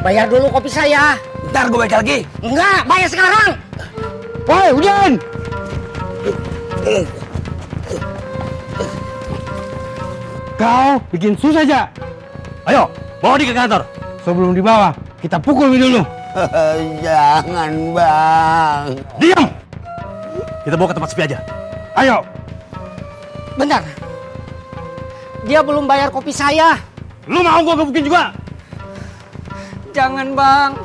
Bayar dulu kopi saya. Ntar gue baca lagi. Enggak, bayar sekarang. Woi, Udin! Kau bikin susah aja. Ayo, bawa dia ke kantor. Sebelum dibawa, kita pukul dulu. Jangan bang. Diam! Kita bawa ke tempat sepi aja. Ayo. Bentar. Dia belum bayar kopi saya. Lu mau gua gebukin juga? Jangan bang,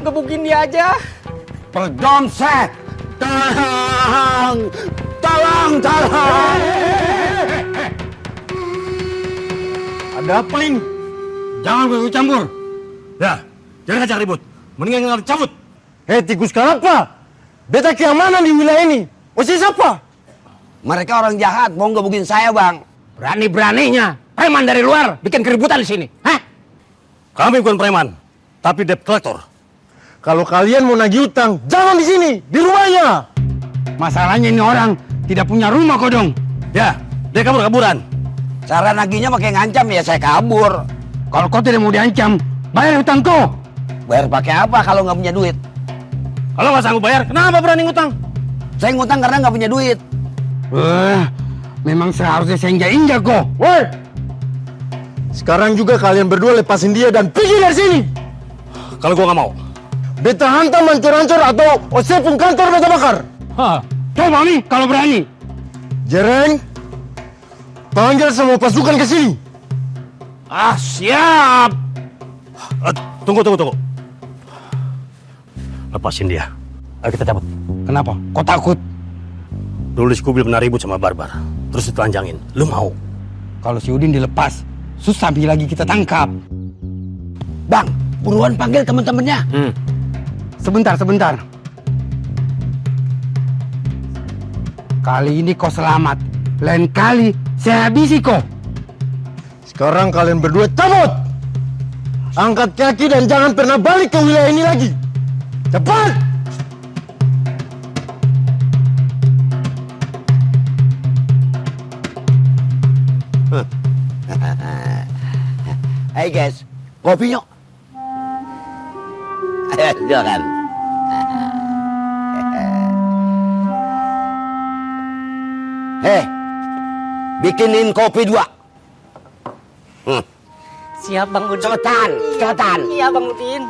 gebukin dia aja. Perdomset. Tolong. Tolong. Ada apa ini? Jangan gue campur. Ya, jangan ngajak ribut. Mendingan ngajak cabut. Tikus kenapa? Beta keamanan di wilayah ini. Osis apa? Mereka orang jahat mau gebukin saya bang. Berani-beraninya preman dari luar bikin keributan di sini. Hah? Kami bukan preman, tapi debt collector. Kalau kalian mau nagih utang, jangan di sini, di rumahnya. Masalahnya ini orang tidak punya rumah kodong. Ya, dia kabur-kaburan. Cara nagihnya pakai ngancam ya saya kabur. Kalau kau tidak mau diancam, bayar utang kau. Bayar pakai apa kalau nggak punya duit? Kalau nggak sanggup bayar, kenapa berani ngutang? Saya ngutang karena nggak punya duit. Memang seharusnya saya injak kok. Woi! Sekarang juga kalian berdua lepasin dia dan pergi dari sini. Kalau gua nggak mau. Beta hantam hancur-hancur atau Osep pun kantor beta bakar. Coba nih kalau berani. Jereng, panggil semua pasukan ke sini. Siap. Tunggu. Lepasin dia. Ayo kita cabut. Kenapa? Kau takut? Dulu si Kubil pernah ribut sama Barbar. Terus ditelanjangin. Lu mau? Kalau si Udin dilepas, susah lagi kita tangkap. Bang, buruan panggil temen-temennya. Sebentar. Kali ini kau selamat. Lain kali saya habisi kau. Sekarang kalian berdua cabut. Angkat kaki dan jangan pernah balik ke wilayah ini lagi. Cepat! Hai guys, kopi yuk. Silakan. Bikinin kopi 2. Siap Bang Udin. Cepetan. Iya Bang Udin.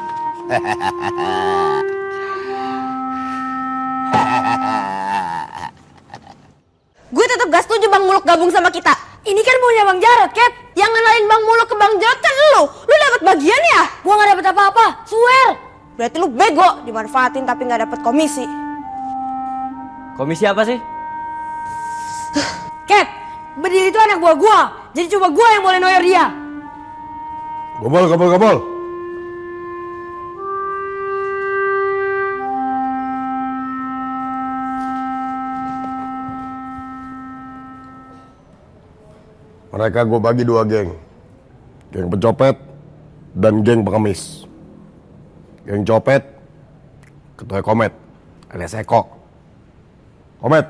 Gue tetap gak setuju Bang Muluk gabung sama kita. Ini kan punya Bang Jarot, Cat. Yang ngenalin Bang Muluk ke Bang Jarot kan lu. Lu dapat bagian ya? Gua gak dapat apa-apa, swear. Berarti lu bego, dimanfaatin tapi gak dapat komisi. Komisi apa sih? Cat, Bedil itu anak buah gua. Jadi coba gua yang boleh noyor dia. Gobol. Mereka gue bagi 2 geng. Geng pencopet dan geng pengemis. Geng copet, ketua Komet, alias Eko. Komet,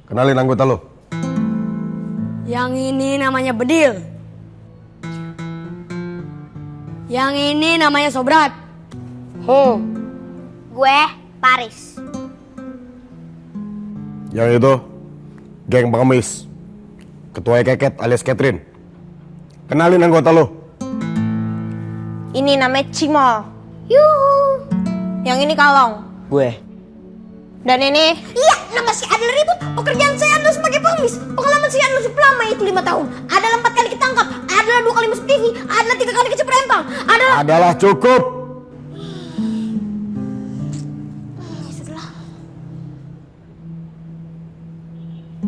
kenalin anggota lo. Yang ini namanya Bedil. Yang ini namanya Sobrat. Gue Paris. Yang itu, geng pengemis. Ketua Keket alias Catherine. Kenalin anggota lo. Ini namanya Cimol. Yuhu. Yang ini Kalong. Gue. Dan ini Iya, nama si Adel ribut. Pekerjaan saya adalah sebagai pengemis. Pengalaman saya adalah cukup lama, itu 5 tahun. Adalah 4 kali ketangkap. Adalah 2 kali masuk TV. Adalah 3 kali kecep rempang. Adalah cukup.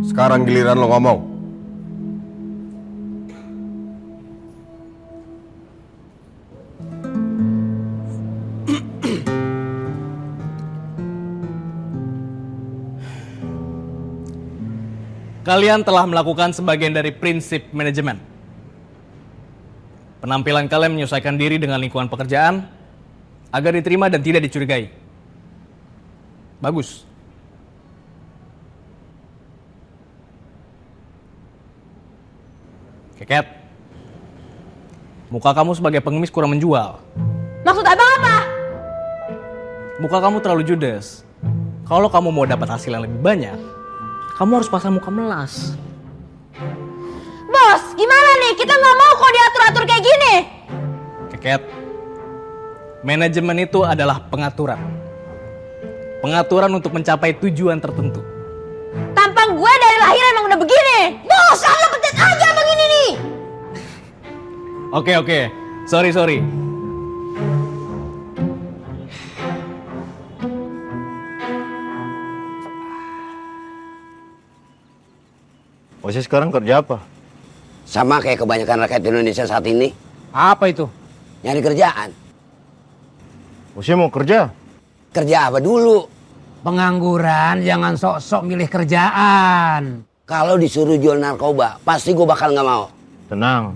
Sekarang giliran lo ngomong. Kalian telah melakukan sebagian dari prinsip manajemen. Penampilan kalian menyesuaikan diri dengan lingkungan pekerjaan agar diterima dan tidak dicurigai. Bagus. Keket, muka kamu sebagai pengemis kurang menjual. Maksud abang apa? Muka kamu terlalu judes. Kalau kamu mau dapat hasil yang lebih banyak, kamu harus pasang muka melas. Bos, gimana nih? Kita nggak mau kok diatur-atur kayak gini. Keket, manajemen itu adalah pengaturan. Pengaturan untuk mencapai tujuan tertentu. Tampang gue dari lahir emang udah begini. Bos, salah pencet aja abang ini nih. Oke. Sorry. Ose sekarang kerja apa? Sama kayak kebanyakan rakyat Indonesia saat ini. Apa itu? Nyari kerjaan. Ose mau kerja? Kerja apa dulu? Pengangguran, jangan sok-sok milih kerjaan. Kalau disuruh jual narkoba, pasti gue bakal nggak mau. Tenang.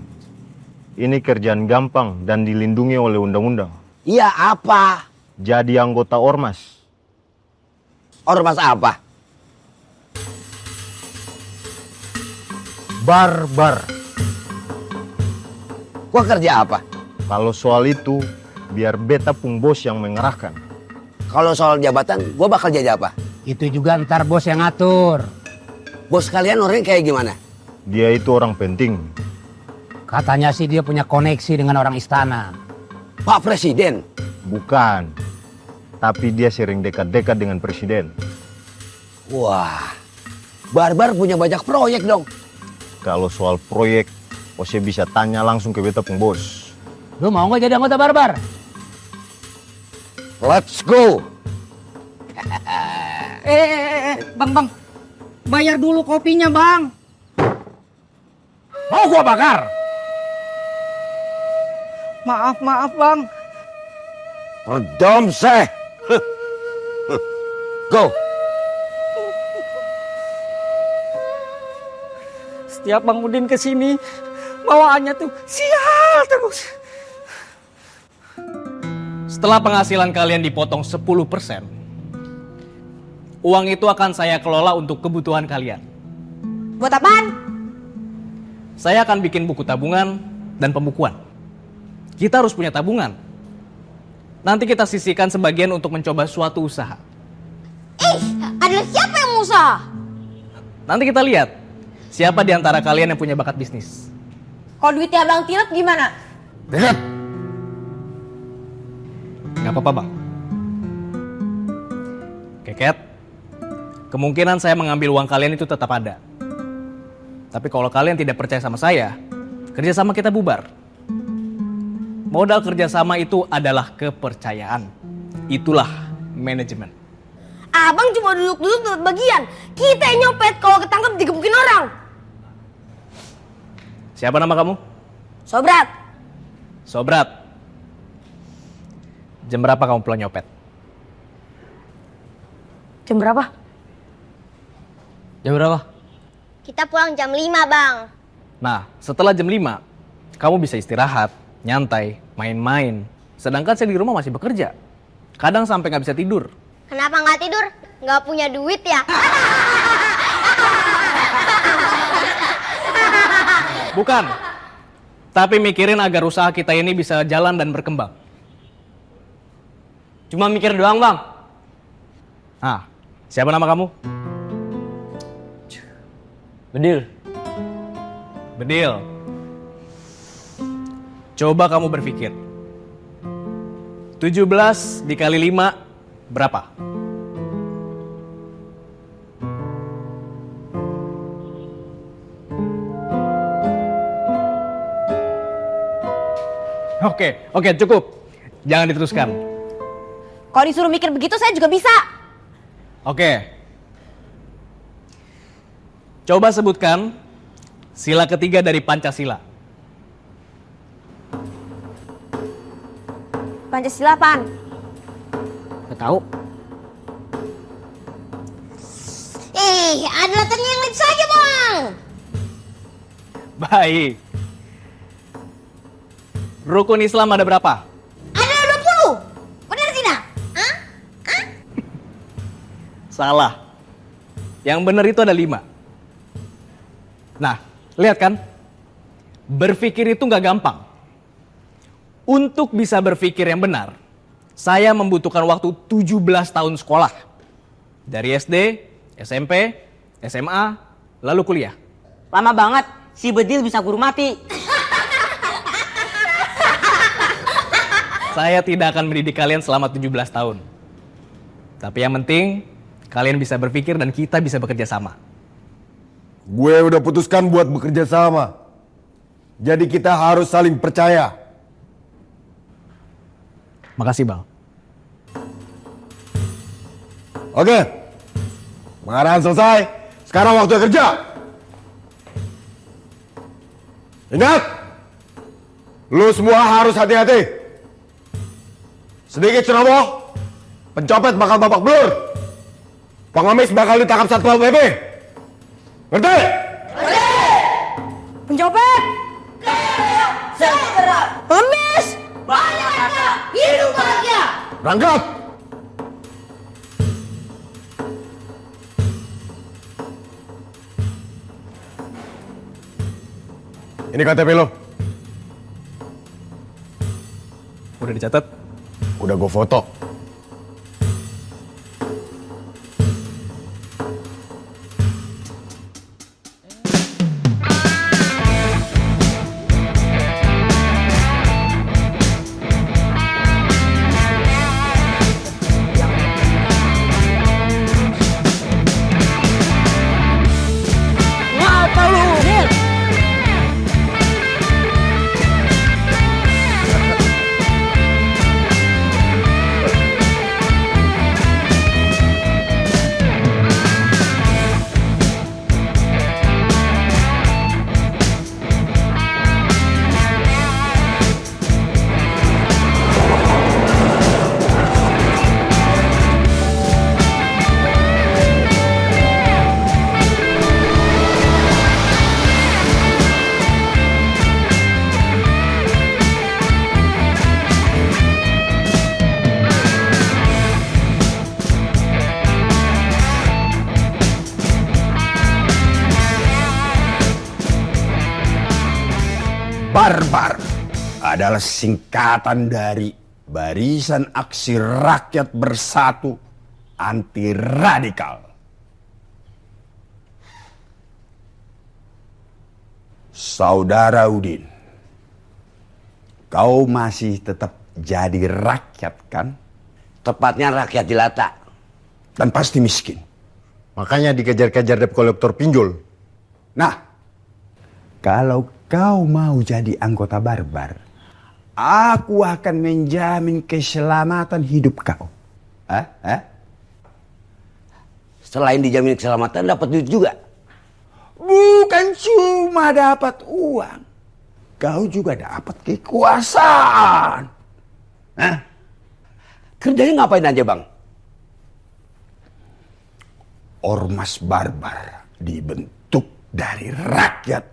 Ini kerjaan gampang dan dilindungi oleh undang-undang. Iya apa? Jadi anggota ormas. Ormas apa? Barbar. Gua kerja apa? Kalau soal itu, biar beta pung bos yang mengerahkan. Kalau soal jabatan, gua bakal jadi apa? Itu juga ntar bos yang ngatur. Bos kalian orangnya kayak gimana? Dia itu orang penting. Katanya sih dia punya koneksi dengan orang istana. Pak Presiden. Bukan. Tapi dia sering dekat-dekat dengan presiden. Wah, Barbar punya banyak proyek dong. Kalau soal proyek, Ose bisa tanya langsung ke beta pung bos. Lu mau nggak jadi anggota Barbar? Let's go. Bang. Bayar dulu kopinya, Bang. Mau gua bakar? Maaf Bang. Redom seh. Go. Setiap Bang Udin kesini, bawaannya tuh sial terus. Setelah penghasilan kalian dipotong 10%, uang itu akan saya kelola untuk kebutuhan kalian. Buat apaan? Saya akan bikin buku tabungan dan pembukuan. Kita harus punya tabungan. Nanti kita sisihkan sebagian untuk mencoba suatu usaha. Adalah siapa yang mau usaha? Nanti kita lihat siapa di antara kalian yang punya bakat bisnis. Kalau duitnya abang tilep gimana? Gak apa-apa, Bang. Keket, kemungkinan saya mengambil uang kalian itu tetap ada. Tapi kalau kalian tidak percaya sama saya, kerjasama kita bubar. Modal kerjasama itu adalah kepercayaan. Itulah manajemen. Abang cuma duduk-duduk dapat bagian. Kita yang nyopet kalau ketangkep digebukin orang. Siapa nama kamu? Sobrat. Sobrat. Jam berapa kamu pulang nyopet? Jam berapa? Jam berapa? Kita pulang jam 5 Bang. Nah, setelah jam 5, kamu bisa istirahat, nyantai, main-main. Sedangkan saya di rumah masih bekerja. Kadang sampai nggak bisa tidur. Kenapa nggak tidur? Nggak punya duit ya? Bukan. Tapi mikirin agar usaha kita ini bisa jalan dan berkembang. Cuma mikir doang Bang. Nah, siapa nama kamu? Bedil. Bedil. Coba kamu berpikir. 17 dikali 5 berapa? Oke, cukup. Jangan diteruskan. Kalau disuruh mikir begitu saya juga bisa. Oke. Coba sebutkan sila ketiga dari Pancasila. Pancasila apaan? Gak tahu. Adalah yang lain saja Bang. Baik. Rukun Islam ada berapa? Ada 20. Benar tidak? Hah? Salah. Yang benar itu ada 5. Nah, lihat kan? Berpikir itu nggak gampang. Untuk bisa berpikir yang benar, saya membutuhkan waktu 17 tahun sekolah. Dari SD, SMP, SMA, lalu kuliah. Lama banget, si Bedil bisa guru mati. Saya tidak akan mendidik kalian selama 17 tahun. Tapi yang penting, kalian bisa berpikir dan kita bisa bekerja sama. Gue udah putuskan buat bekerja sama. Jadi kita harus saling percaya. Makasih, Bang. Oke. Pengarahan selesai. Sekarang waktu kerja. Ingat. Lu semua harus hati-hati. Sedikit ceroboh, pencopet bakal babak belur. Pengemis bakal ditangkap Satpol PP. Ngerti? Pencopet! Segera! Pengemis! Banyak harta, hidup bahagia! Berangkat! Ini KTP lo. Udah dicatat? Udah gue foto. Ngapa lu, Nil? Barbar adalah singkatan dari Barisan Aksi Rakyat Bersatu Anti Radikal. Saudara Udin, kau masih tetap jadi rakyat kan? Tepatnya rakyat jelata dan pasti miskin. Makanya dikejar-kejar debt kolektor pinjol. Nah, kalau kau mau jadi anggota Barbar, aku akan menjamin keselamatan hidup kau. Selain dijamin keselamatan, dapat duit juga. Bukan cuma dapat uang, kau juga dapat kekuasaan. Kerjanya ngapain aja, Bang? Ormas Barbar dibentuk dari rakyat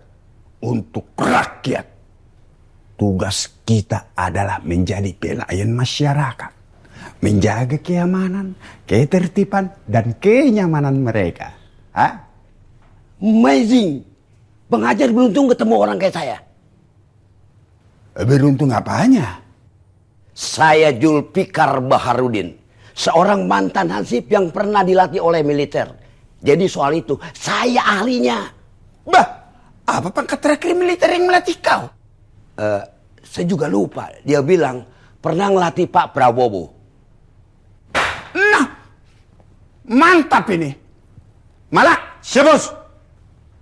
untuk rakyat. Tugas kita adalah menjadi pelayan masyarakat, menjaga keamanan, ketertiban, dan kenyamanan mereka. Amazing. Bang Hajar beruntung ketemu orang kayak saya. Beruntung apanya? Saya Julfikar Baharudin, seorang mantan hansip yang pernah dilatih oleh militer. Jadi soal itu saya ahlinya. Bah, apa pangkat terakhir militer yang melatih kau? Saya juga lupa. Dia bilang pernah ngelatih Pak Prabowo. Nah, mantap ini. Malak, Bos.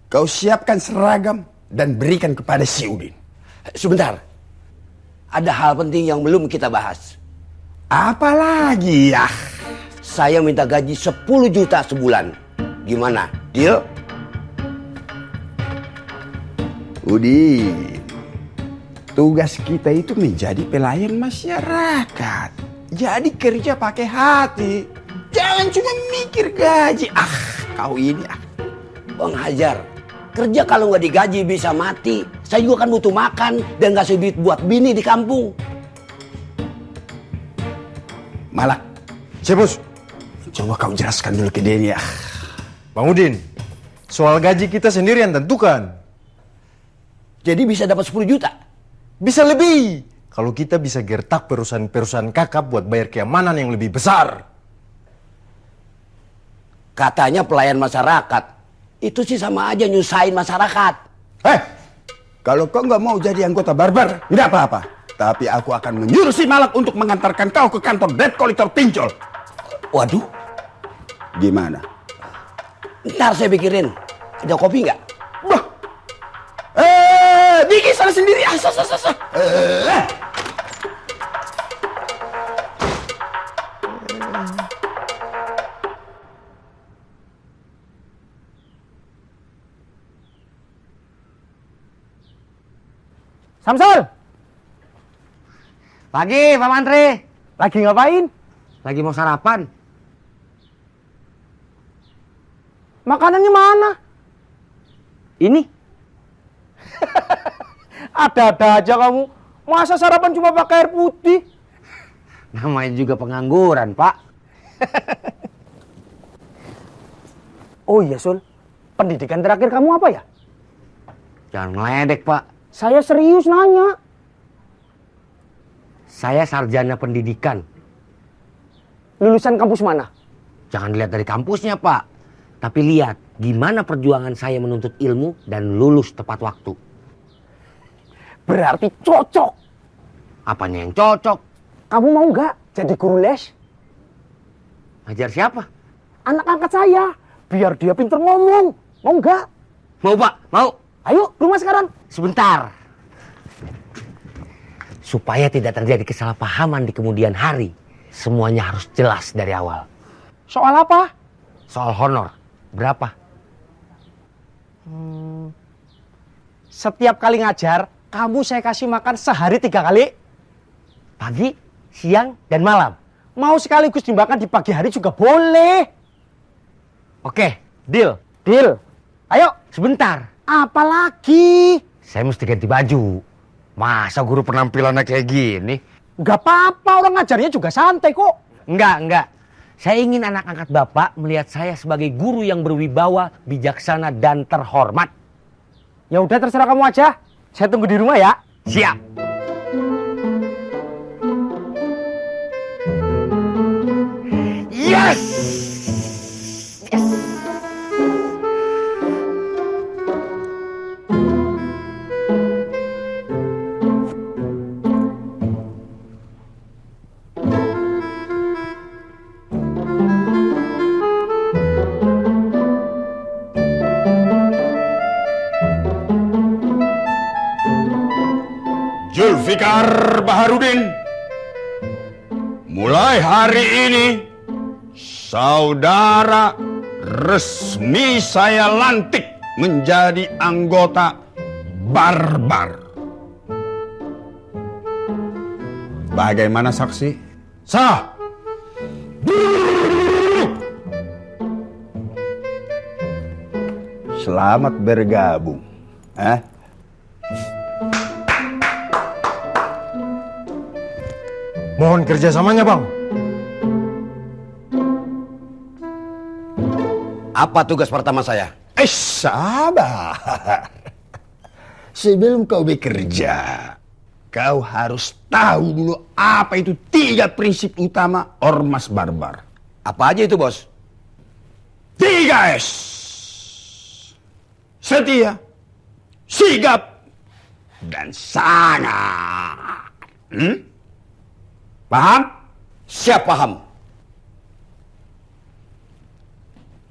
Kau siapkan seragam dan berikan kepada si Udin. Sebentar. Ada hal penting yang belum kita bahas. Apa lagi ya? Saya minta gaji 10 juta sebulan. Gimana? Deal? Udin, tugas kita itu menjadi pelayan masyarakat. Jadi kerja pakai hati. Jangan cuma mikir gaji. Kau ini. Bang Hajar, kerja kalau nggak digaji bisa mati. Saya juga kan butuh makan dan ngasih duit buat bini di kampung. Malak. Bos. Coba kau jelaskan dulu ke Denny ya. Bang Udin, soal gaji kita sendiri yang tentukan. Jadi bisa dapat 10 juta? Bisa lebih. kalau kita bisa gertak perusahaan-perusahaan kakap buat bayar keamanan yang lebih besar. Katanya pelayan masyarakat. Itu sih sama aja nyusahin masyarakat. Kalau kau nggak mau jadi anggota barbar, tidak apa-apa. Tapi aku akan menyuruh si Malak untuk mengantarkan kau ke kantor debt collector Pincol. Waduh. Gimana? Ntar saya pikirin. Ada kopi nggak? Bah. Bikin sana sendiri. Samsul! Pagi, Pak Mantri. Lagi ngapain? Lagi mau sarapan. Makanannya mana? Ini? Ada-ada aja kamu. Masa sarapan cuma pakai air putih? Namanya juga pengangguran, Pak. Oh iya, Sul. Pendidikan terakhir kamu apa ya? Jangan ngeledek, Pak. Saya serius nanya. Saya sarjana pendidikan. Lulusan kampus mana? Jangan dilihat dari kampusnya, Pak. Tapi lihat gimana perjuangan saya menuntut ilmu dan lulus tepat waktu. Berarti cocok. Apanya yang cocok? Kamu mau nggak jadi guru les? Ngajar siapa? Anak angkat saya. Biar dia pinter ngomong. Mau nggak? Mau, Pak. Mau. Ayo, rumah sekarang. Sebentar. Supaya tidak terjadi kesalahpahaman di kemudian hari, semuanya harus jelas dari awal. Soal apa? Soal honor. Berapa? Setiap kali ngajar, kamu saya kasih makan sehari 3 kali. Pagi, siang, dan malam. Mau sekaligus dimakan di pagi hari juga boleh. Oke, deal. Deal. Ayo. Sebentar. Apalagi? Saya mesti ganti baju. Masa guru penampilannya kayak gini? Nggak apa-apa, orang ngajarnya juga santai kok. Enggak. Saya ingin anak angkat Bapak melihat saya sebagai guru yang berwibawa, bijaksana, dan terhormat. Ya udah terserah kamu aja. Saya tunggu di rumah ya. Siap. Yes! Zulfikar Baharudin, mulai hari ini saudara resmi saya lantik menjadi anggota barbar. Bagaimana saksi? Sah! Selamat bergabung. Mohon kerjasamanya, Bang. Apa tugas pertama saya? Sabar. Sebelum kau bekerja, kau harus tahu dulu apa itu 3 prinsip utama ormas barbar. Apa aja itu, Bos? 3 S. Setia, sigap, dan sangat. Paham? Siap paham.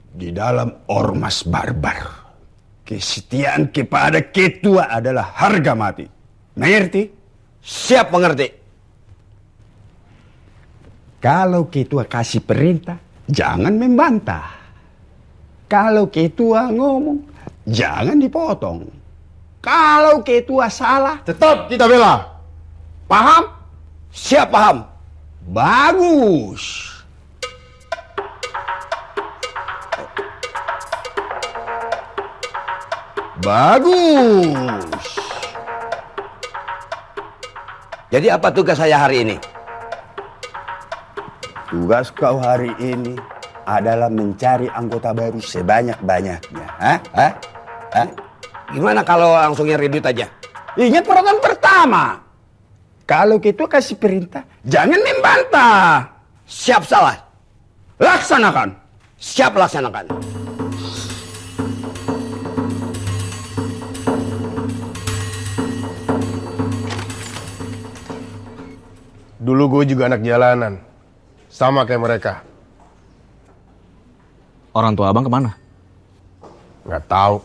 Di dalam ormas barbar, kesetiaan kepada ketua adalah harga mati. Mengerti? Siap mengerti. Kalau ketua kasih perintah, jangan membantah. Kalau ketua ngomong, jangan dipotong. Kalau ketua salah, Tetap kita bela. paham? Siap paham. Bagus. Bagus. Jadi apa tugas saya hari ini? Tugas kau hari ini adalah mencari anggota baru sebanyak-banyaknya. Gimana kalau langsung nyari duit aja? Ingat peraturan pertama. Kalau ketua kasih perintah, jangan membantah. Siap salah. Laksanakan. Siap laksanakan. Dulu gue juga anak jalanan. Sama kayak mereka. Orang tua abang kemana? Nggak tahu.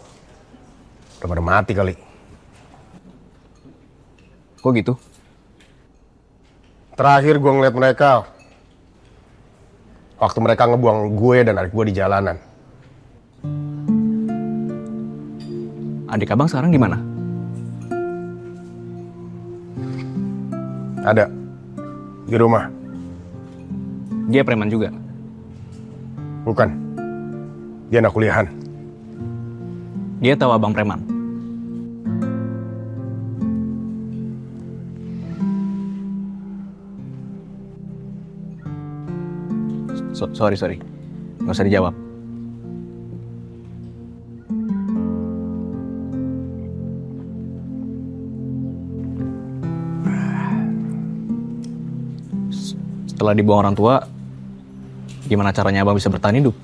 Udah pada mati kali. Kok gitu? Terakhir gue ngeliat mereka waktu mereka ngebuang gue dan adik gue di jalanan. Adik abang sekarang di mana? Ada. Di rumah. Dia preman juga. Bukan. Dia anak kuliahan. Dia tahu abang preman. Sorry. Nggak usah dijawab. Setelah dibuang orang tua, gimana caranya abang bisa bertahan hidup?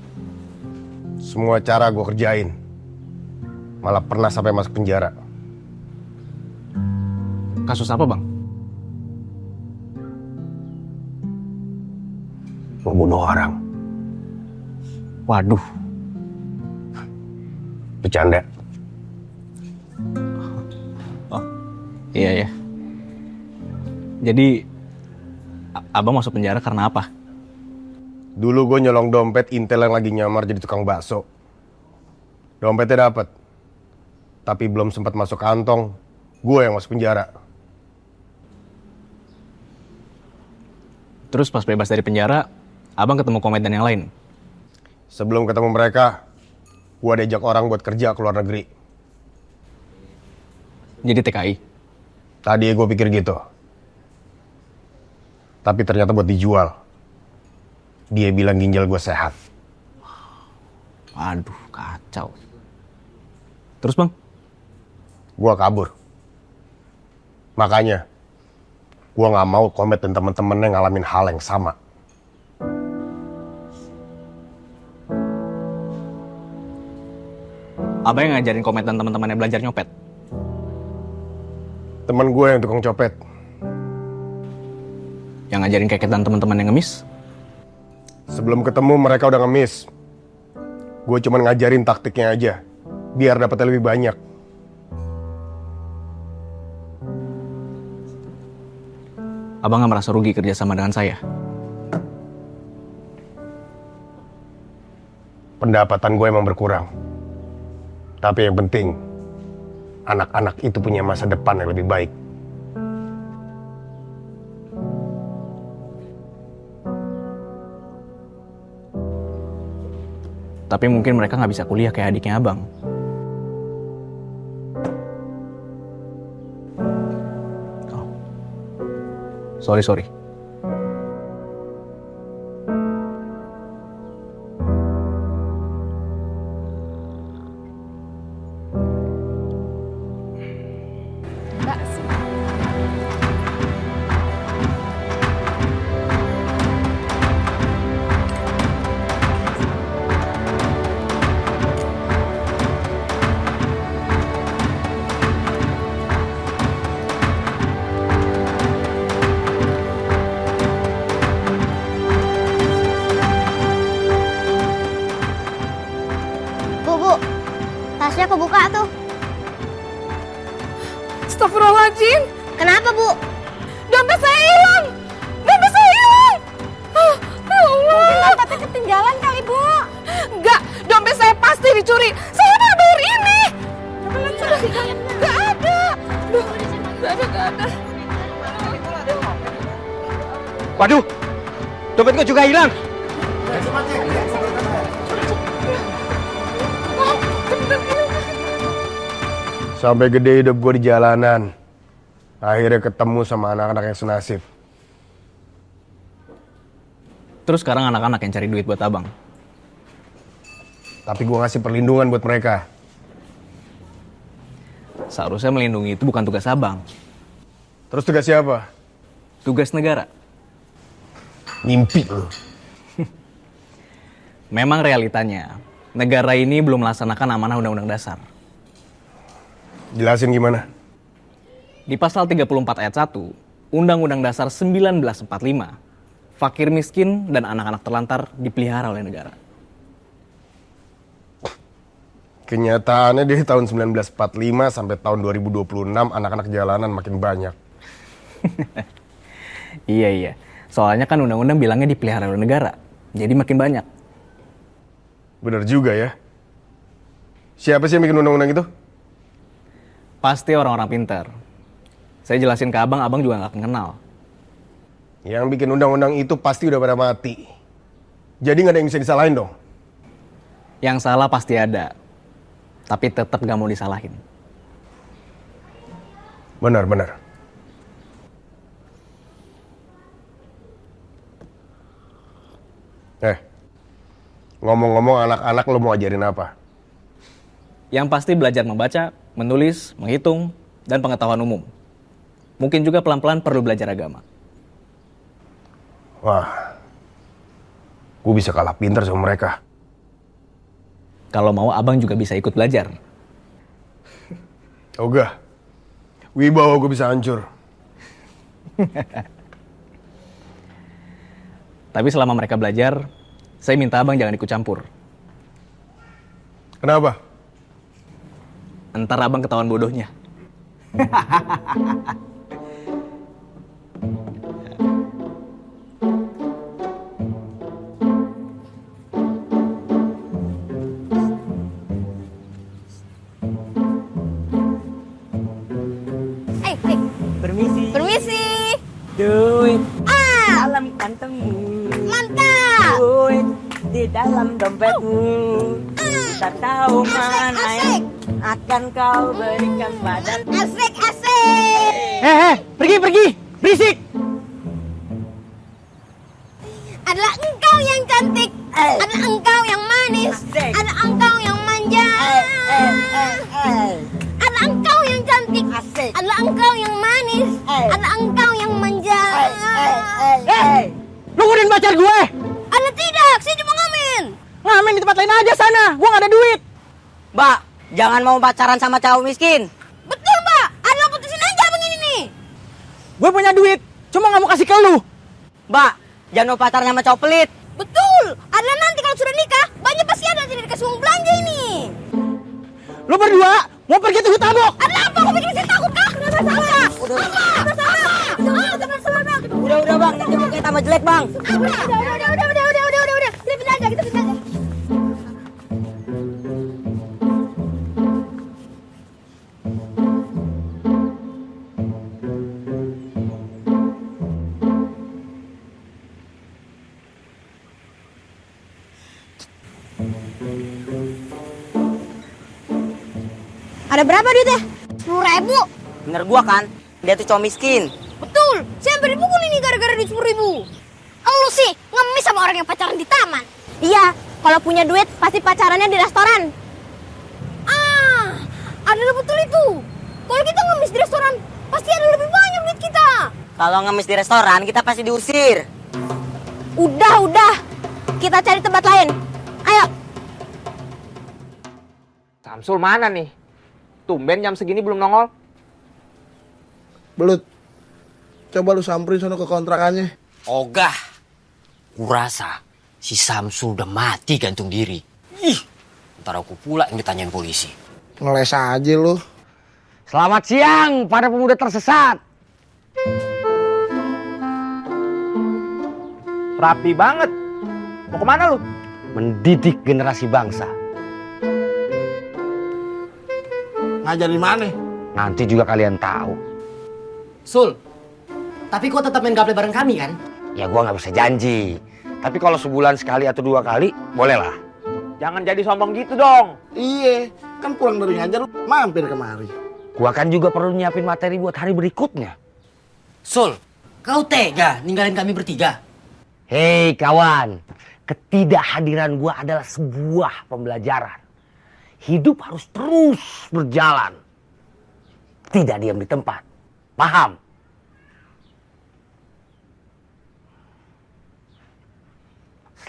Semua cara gue kerjain. Malah pernah sampai masuk penjara. Kasus apa bang? Membunuh orang. Waduh. Bercanda. Oh, iya ya. Jadi, abang masuk penjara karena apa? Dulu gue nyolong dompet Intel yang lagi nyamar jadi tukang bakso. Dompetnya dapet. Tapi belum sempat masuk kantong, gue yang masuk penjara. Terus pas bebas dari penjara, abang ketemu komedan yang lain? Sebelum ketemu mereka, gue diajak orang buat kerja ke luar negeri. Jadi TKI? Tadi gue pikir gitu. Tapi ternyata buat dijual. Dia bilang ginjal gue sehat. Waduh, kacau. Terus bang? Gue kabur. Makanya, gue gak mau Komet dan temen-temennya ngalamin hal yang sama. Abang yang ngajarin Komet dan teman-temannya belajar nyopet? Temen gue yang tukang copet. Yang ngajarin Keket dan teman-teman yang ngemis? Sebelum ketemu mereka udah ngemis. Gue cuma ngajarin taktiknya aja. Biar dapetnya lebih banyak. Abang gak merasa rugi kerjasama dengan saya? Pendapatan gue emang berkurang. Tapi yang penting, anak-anak itu punya masa depan yang lebih baik. Tapi mungkin mereka nggak bisa kuliah kayak adiknya abang. Oh. Sorry. Bu, tasnya kebuka tuh. Astagfirullahaladzim. Kenapa, Bu? Dompet saya hilang. Dompet saya hilang. Ya Allah. Mungkin dompetnya ketinggalan kali, Bu. Enggak, dompet saya pasti dicuri. Saya mau bayar ini. Enggak ada. Duh, enggak ada. Waduh, dompetku juga hilang. Sampai gede hidup gue di jalanan. Akhirnya ketemu sama anak-anak yang senasib. Terus sekarang anak-anak yang cari duit buat abang? Tapi gue ngasih perlindungan buat mereka. Seharusnya melindungi itu bukan tugas abang. Terus tugas siapa? tugas negara. Mimpi lu. Memang realitanya, negara ini belum melaksanakan amanah Undang-Undang Dasar. Jelasin gimana? Di pasal 34 ayat 1, Undang-Undang Dasar 1945, fakir miskin dan anak-anak terlantar dipelihara oleh negara. Kenyataannya dari tahun 1945 sampai tahun 2026 anak-anak jalanan makin banyak. Iya. Soalnya kan undang-undang bilangnya dipelihara oleh negara. Jadi makin banyak. Bener juga ya. Siapa sih yang bikin undang-undang itu? Pasti orang-orang pintar. Saya jelasin ke abang juga nggak kenal. Yang bikin undang-undang itu pasti udah pada mati. Jadi nggak ada yang bisa disalahin dong. Yang salah pasti ada. Tapi tetap nggak mau disalahin. Benar. Ngomong-ngomong anak-anak lo mau ajarin apa? Yang pasti belajar membaca, menulis, menghitung, dan pengetahuan umum. Mungkin juga pelan-pelan perlu belajar agama. Wah, gue bisa kalah pintar sama mereka. Kalau mau abang juga bisa ikut belajar. Ogah, wibawa gue bisa hancur. Tapi selama mereka belajar, saya minta abang jangan ikut campur. Kenapa? Entar abang ketahuan bodohnya. Permisi. Duit Ah, dalam kantongmu, mantap. duit di dalam dompetmu. Tak tahu mana yang akan kau berikan padaku. Asik. Pergi, berisik. Adalah engkau yang cantik, adalah engkau yang manis, Asik. adalah engkau yang manja. Adalah engkau yang cantik, Asik. adalah engkau yang manis, adalah engkau yang manja. Lu ngodain pacar gue. Anda tidak, saya cuma ngamen. Ngamen di tempat lain aja sana. Gua nggak ada duit. Mbak, jangan mau pacaran sama cowok miskin. Betul, Pak. Adalah putusin aja begini nih. Gue punya duit, cuma nggak mau kasih ke lu. Mbak, jangan mau pacaran sama cowok pelit. Betul. Adalah nanti kalau sudah nikah, banyak pasti ada tidak dikasih uang belanja ini. Lu berdua mau pergi tuh tabok. Adalah apa? Kau bikin saya takut kah? Nggak masalah. Udah bang, nanti mukanya tambah jelek bang. Udah. Kita pindah aja. Ada berapa duitnya? 10.000. Bener gua kan, dia tuh cowok miskin. Betul, saya hampir dipukul ini gara-gara duit 10.000. Lu sih ngemis sama orang yang pacaran di taman. Iya, kalau punya duit pasti pacarannya di restoran. Adalah betul itu. Kalau kita ngemis di restoran, pasti ada lebih banyak duit kita. Kalau ngemis di restoran, kita pasti diusir. Udah. Kita cari tempat lain. Ayo. Samsul mana nih? Tumben jam segini belum nongol. Belut, coba lu samperin sono ke kontrakannya. Ogah, kurasa si Samsul udah mati gantung diri. Ih, ntar aku pula yang ditanyain polisi. Ngeles aja lu. Selamat siang para pemuda tersesat. Rapi banget. Mau kemana lu? Mendidik generasi bangsa. Ngajar di mana? Nanti juga kalian tahu. Sul, tapi kok tetap main gaple bareng kami kan? Ya gua nggak bisa janji. Tapi kalau sebulan sekali atau 2 kali, bolehlah. Jangan jadi sombong gitu dong. Iya, kan pulang dari ngajar lu mampir kemari. Gua kan juga perlu nyiapin materi buat hari berikutnya. Sul, kau tega ninggalin kami bertiga? Hei kawan, ketidakhadiran gua adalah sebuah pembelajaran. Hidup harus terus berjalan. Tidak diam di tempat. Paham?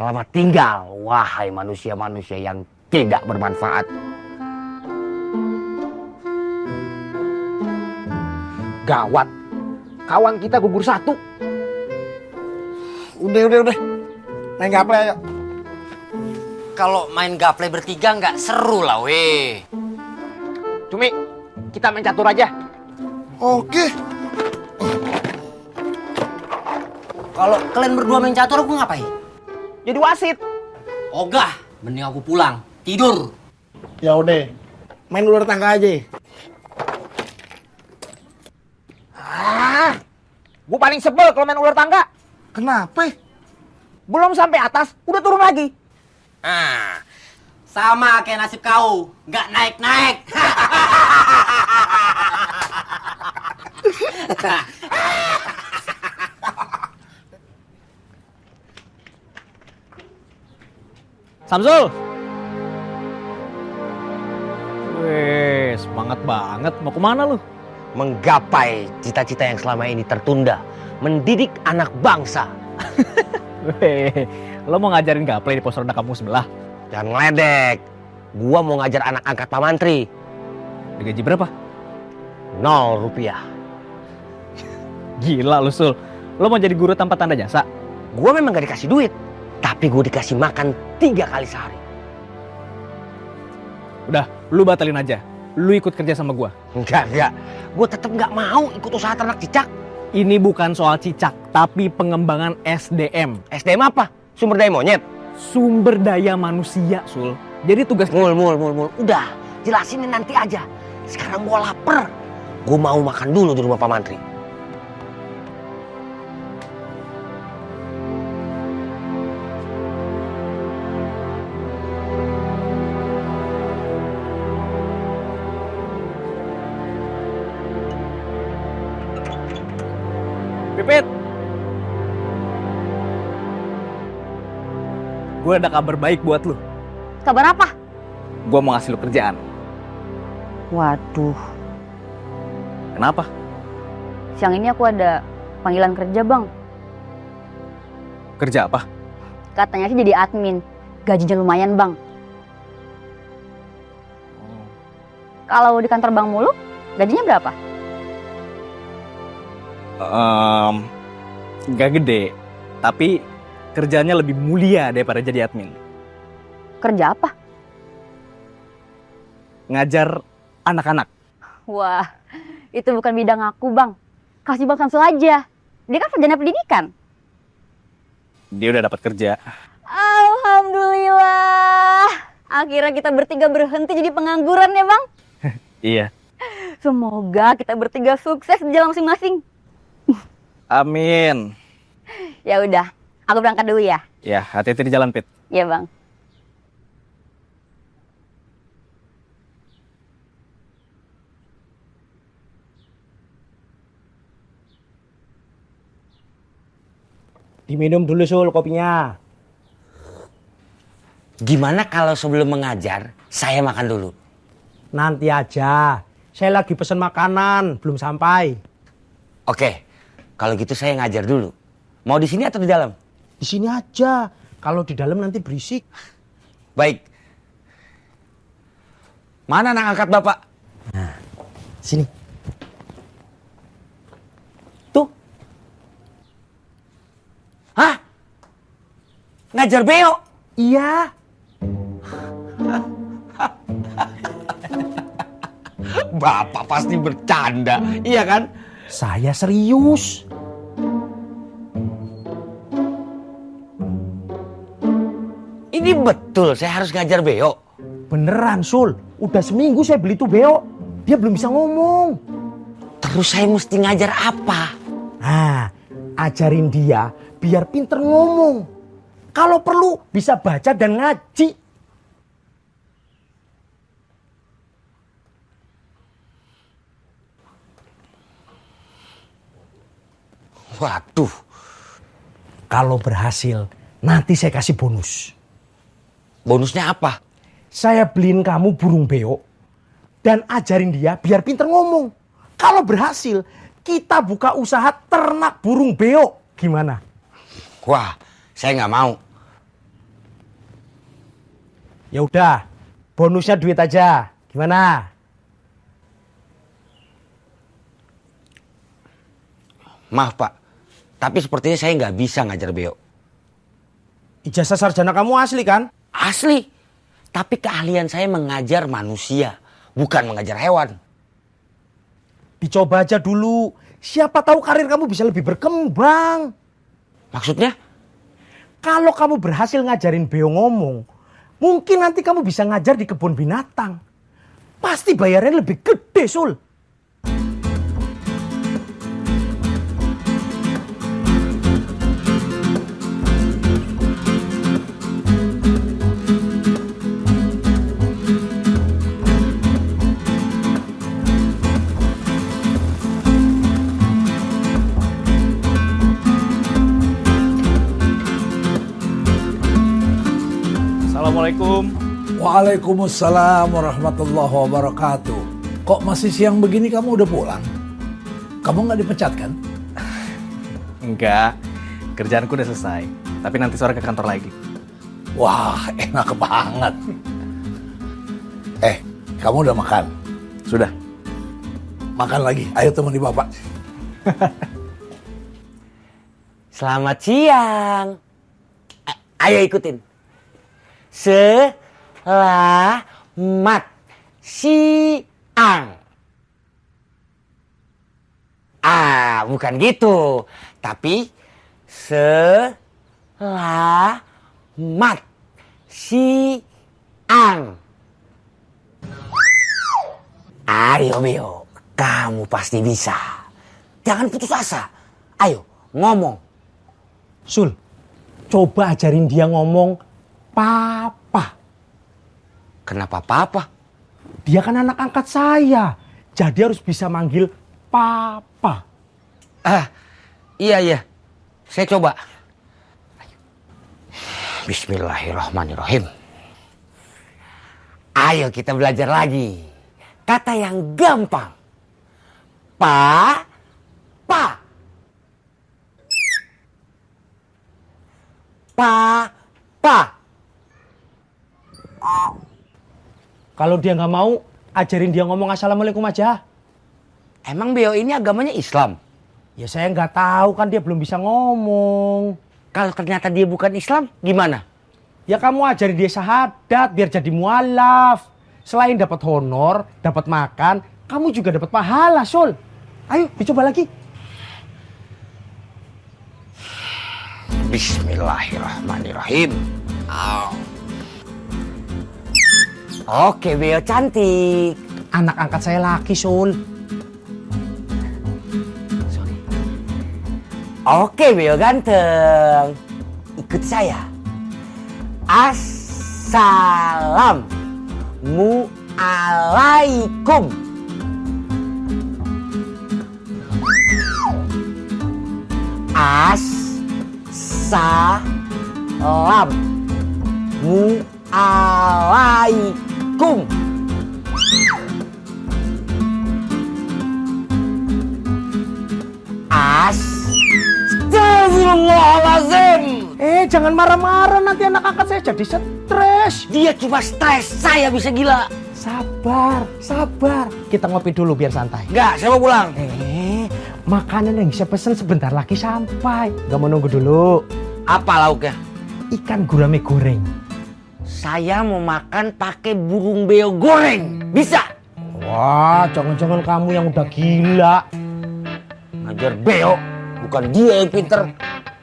Selamat tinggal, wahai manusia-manusia yang tidak bermanfaat. Gawat. Kawan kita gugur satu. Udah. Main gaple ayo. Kalau main gaple bertiga nggak seru lah weh. Cumi, kita main catur aja. Oke. Kalau kalian berdua main catur aku ngapain? Jadi wasit. Ogah, mending aku pulang. Tidur. Ya udah. Main ular tangga aja. Gue paling sebel kalau main ular tangga. Kenapa? Belum sampai atas, udah turun lagi. Ah, sama kayak nasib kau, nggak naik-naik. Samsul. Wih, semangat banget. Mau kemana lu? Menggapai cita-cita yang selama ini tertunda. Mendidik anak bangsa. Wih, lo mau ngajarin gaple di pos ronda kampung sebelah? Jangan ngeledek. Gua mau ngajar anak angkat Pak Mantri. Digaji berapa? 0 rupiah. Gila lu, Sul. Lo mau jadi guru tanpa tanda jasa? Gua memang gak dikasih duit. Tapi gue dikasih makan 3 kali sehari. Udah, lu batalin aja. Lu ikut kerja sama gua. Enggak. Gue tetap gak mau ikut usaha ternak cicak. Ini bukan soal cicak, tapi pengembangan SDM. SDM apa? Sumber daya monyet? Sumber daya manusia, Sul. Jadi tugas... Mul. Udah, jelasinnya nanti aja. Sekarang gue lapar. Gue mau makan dulu di rumah Pak Mantri. Pipit. Gue ada kabar baik buat lu. Kabar apa? Gue mau ngasih lu kerjaan. Waduh, Kenapa? siang ini aku ada panggilan kerja, Bang. Kerja apa? Katanya sih jadi admin. Gajinya lumayan, Bang. Kalau di kantor Bang Muluk, gajinya berapa? Gak gede, tapi kerjanya lebih mulia daripada jadi admin. Kerja apa? Ngajar anak-anak. Wah, itu bukan bidang aku, Bang. Kasih Bang Samsul aja. Dia kan sarjana pendidikan. Dia udah dapat kerja. Alhamdulillah. Akhirnya kita bertiga berhenti jadi pengangguran ya, Bang. Iya. Semoga kita bertiga sukses di jalan masing-masing. Amin. Ya udah, aku berangkat dulu ya. Ya, hati-hati di jalan, Pit. Iya, Bang. Diminum dulu, Sul, kopinya. Gimana kalau sebelum mengajar, saya makan dulu? Nanti aja. Saya lagi pesen makanan, belum sampai. Oke, kalau gitu saya ngajar dulu. Mau di sini atau di dalam? Di sini aja. Kalau di dalam nanti berisik. Baik. Mana anak angkat Bapak? Nah, sini. Tuh. Hah? Ngajar beo? Iya. Bapak pasti bercanda, iya kan? Saya serius. Ini betul saya harus ngajar beo? Beneran, Sul. Udah seminggu saya beli tuh beo. Dia belum bisa ngomong. Terus saya mesti ngajar apa? Nah, ajarin dia biar pinter ngomong. Kalau perlu bisa baca dan ngaji. Waduh. Kalau berhasil, nanti saya kasih bonus. Bonusnya apa? Saya beliin kamu burung beo dan ajarin dia biar pinter ngomong. Kalau berhasil, kita buka usaha ternak burung beo. Gimana? Wah, saya nggak mau. Ya udah, bonusnya duit aja. Gimana? Maaf Pak, tapi sepertinya saya nggak bisa ngajar Beo. Ijazah sarjana kamu asli kan? Asli, tapi keahlian saya mengajar manusia, bukan mengajar hewan. Dicoba aja dulu. Siapa tahu karir kamu bisa lebih berkembang. Maksudnya? Kalau kamu berhasil ngajarin Beo ngomong, mungkin nanti kamu bisa ngajar di kebun binatang. Pasti bayarnya lebih gede, Sul. Assalamualaikum. Waalaikumsalam warahmatullahi wabarakatuh. Kok masih siang begini kamu udah pulang? Kamu nggak dipecat kan? Enggak, kerjaanku udah selesai. Tapi nanti sore ke kantor lagi. Wah, enak banget. Kamu udah makan? Sudah. Makan lagi, ayo temani bapak. Selamat siang. Ayo ikutin. Selamat siang. Bukan gitu. Tapi selamat siang. Ayo Beo, kamu pasti bisa. Jangan putus asa. Ayo, ngomong. Sul, coba ajarin dia ngomong papa. Kenapa papa? Dia kan anak angkat saya. Jadi harus bisa manggil papa. Iya. Saya coba. Bismillahirrahmanirrahim. Ayo kita belajar lagi. Kata yang gampang. Pa. Kalau dia nggak mau, ajarin dia ngomong assalamualaikum aja. Emang Beo ini agamanya Islam? Ya saya nggak tahu kan dia belum bisa ngomong. Kalau ternyata dia bukan Islam, gimana? Ya kamu ajarin dia syahadat biar jadi mualaf. Selain dapat honor, dapat makan, kamu juga dapat pahala, Sul. Ayo, dicoba lagi. Bismillahirrahmanirrahim. Oke, Beo cantik. Anak angkat saya laki, Sul. Oke, Beo ganteng. Ikut saya. Assalamualaikum. Assalamualaikum. Astagfirullahaladzim. Jangan marah-marah, nanti anak angkat saya jadi stres. Dia cuma stres, saya bisa gila. Sabar. Kita ngopi dulu biar santai. Enggak, saya mau pulang. Makanan yang bisa pesen sebentar lagi sampai. Gak mau nunggu dulu. Apa lauknya? Ikan gurame goreng. Saya mau makan pakai burung Beo goreng. Bisa? Wah, jangan-jangan kamu yang udah gila. Ngajar Beo, bukan dia yang pinter.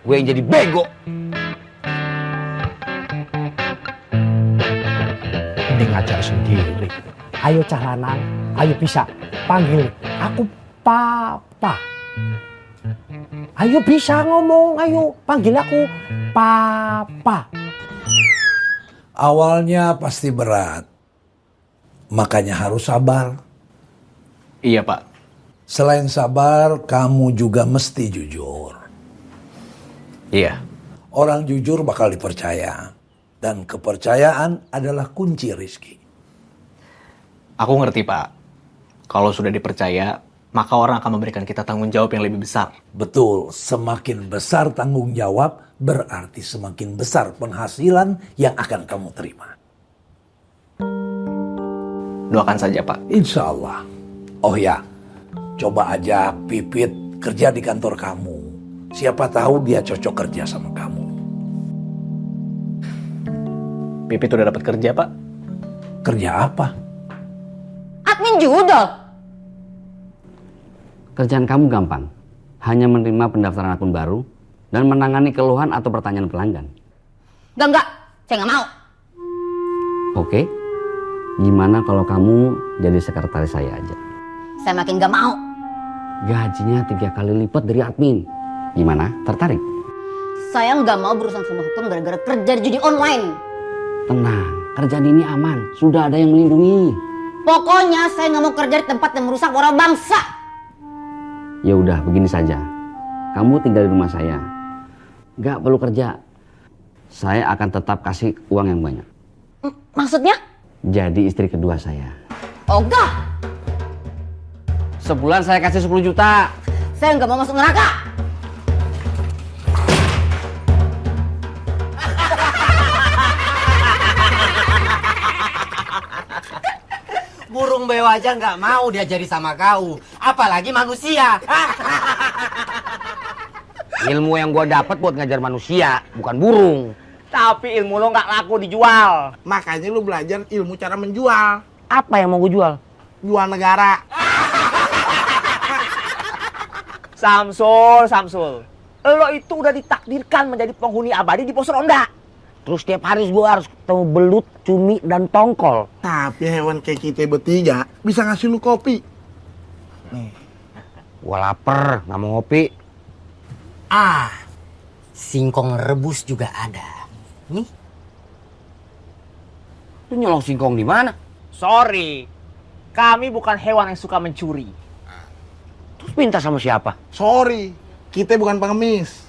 Gue yang jadi bego. Ini ngajar sendiri. Ayo Cahanan, ayo bisa. Panggil aku papa. Ayo bisa ngomong, ayo panggil aku papa. Awalnya pasti berat. Makanya harus sabar. Iya, Pak. Selain sabar, kamu juga mesti jujur. Iya. Orang jujur bakal dipercaya. Dan kepercayaan adalah kunci rezeki. Aku ngerti, Pak. Kalau sudah dipercaya, maka orang akan memberikan kita tanggung jawab yang lebih besar. Betul, semakin besar tanggung jawab, berarti semakin besar penghasilan yang akan kamu terima. Doakan saja, Pak. Insya Allah. Oh ya, coba ajak Pipit kerja di kantor kamu. Siapa tahu dia cocok kerja sama kamu. Pipit udah dapat kerja, Pak. Kerja apa? Admin judol. Kerjaan kamu gampang. Hanya menerima pendaftaran akun baru dan menangani keluhan atau pertanyaan pelanggan. Enggak. Saya nggak mau. Oke. Gimana kalau kamu jadi sekretaris saya aja? Saya makin nggak mau. Gajinya 3 kali lipat dari admin. Gimana? Tertarik? Saya nggak mau berurusan sama hukum gara-gara kerja di judi online. Tenang, kerjaan ini aman. Sudah ada yang melindungi. Pokoknya saya nggak mau kerja di tempat yang merusak moral bangsa. Ya udah, begini saja. Kamu tinggal di rumah saya. Nggak perlu kerja. Saya akan tetap kasih uang yang banyak. Maksudnya? Jadi istri kedua saya. Oh enggak. Sebulan saya kasih 10 juta. Saya nggak mau masuk neraka. Burung beo aja nggak mau diajari sama kau, apalagi manusia. Ilmu yang gua dapat buat ngajar manusia, bukan burung. Tapi ilmu lo nggak laku dijual. Makanya lu belajar ilmu cara menjual. Apa yang mau gue jual? Jual negara. Samsul. Lo itu udah ditakdirkan menjadi penghuni abadi di pos ronda. Terus tiap hari gue harus ketemu belut, cumi, dan tongkol. Tapi hewan kayak kita bertiga bisa ngasih lu kopi. Gue lapar, nggak mau ngopi. Singkong rebus juga ada. Nih. Lu nyolong singkong di mana? Sorry, kami bukan hewan yang suka mencuri. Terus minta sama siapa? Sorry, kita bukan pengemis.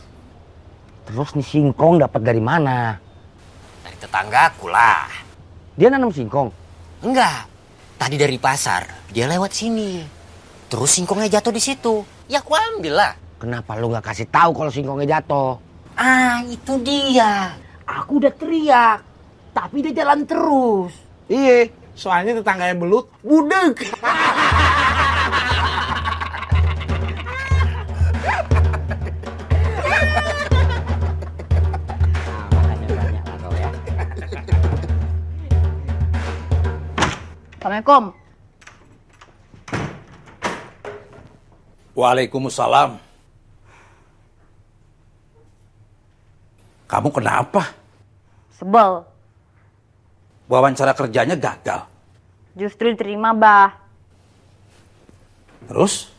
Terus nih singkong dapat dari mana? Dari tetanggaku lah. Dia nanam singkong? Enggak. Tadi dari pasar, dia lewat sini. Terus singkongnya jatuh di situ. Ya aku ambil lah. Kenapa lu nggak kasih tahu kalau singkongnya jatuh? Itu dia. Aku udah teriak, tapi dia jalan terus. Iya, soalnya tetangganya belut budek. Assalamualaikum. Waalaikumsalam. Kamu kenapa? Sebel. Wawancara kerjanya gagal. Justru diterima, Bah. Terus?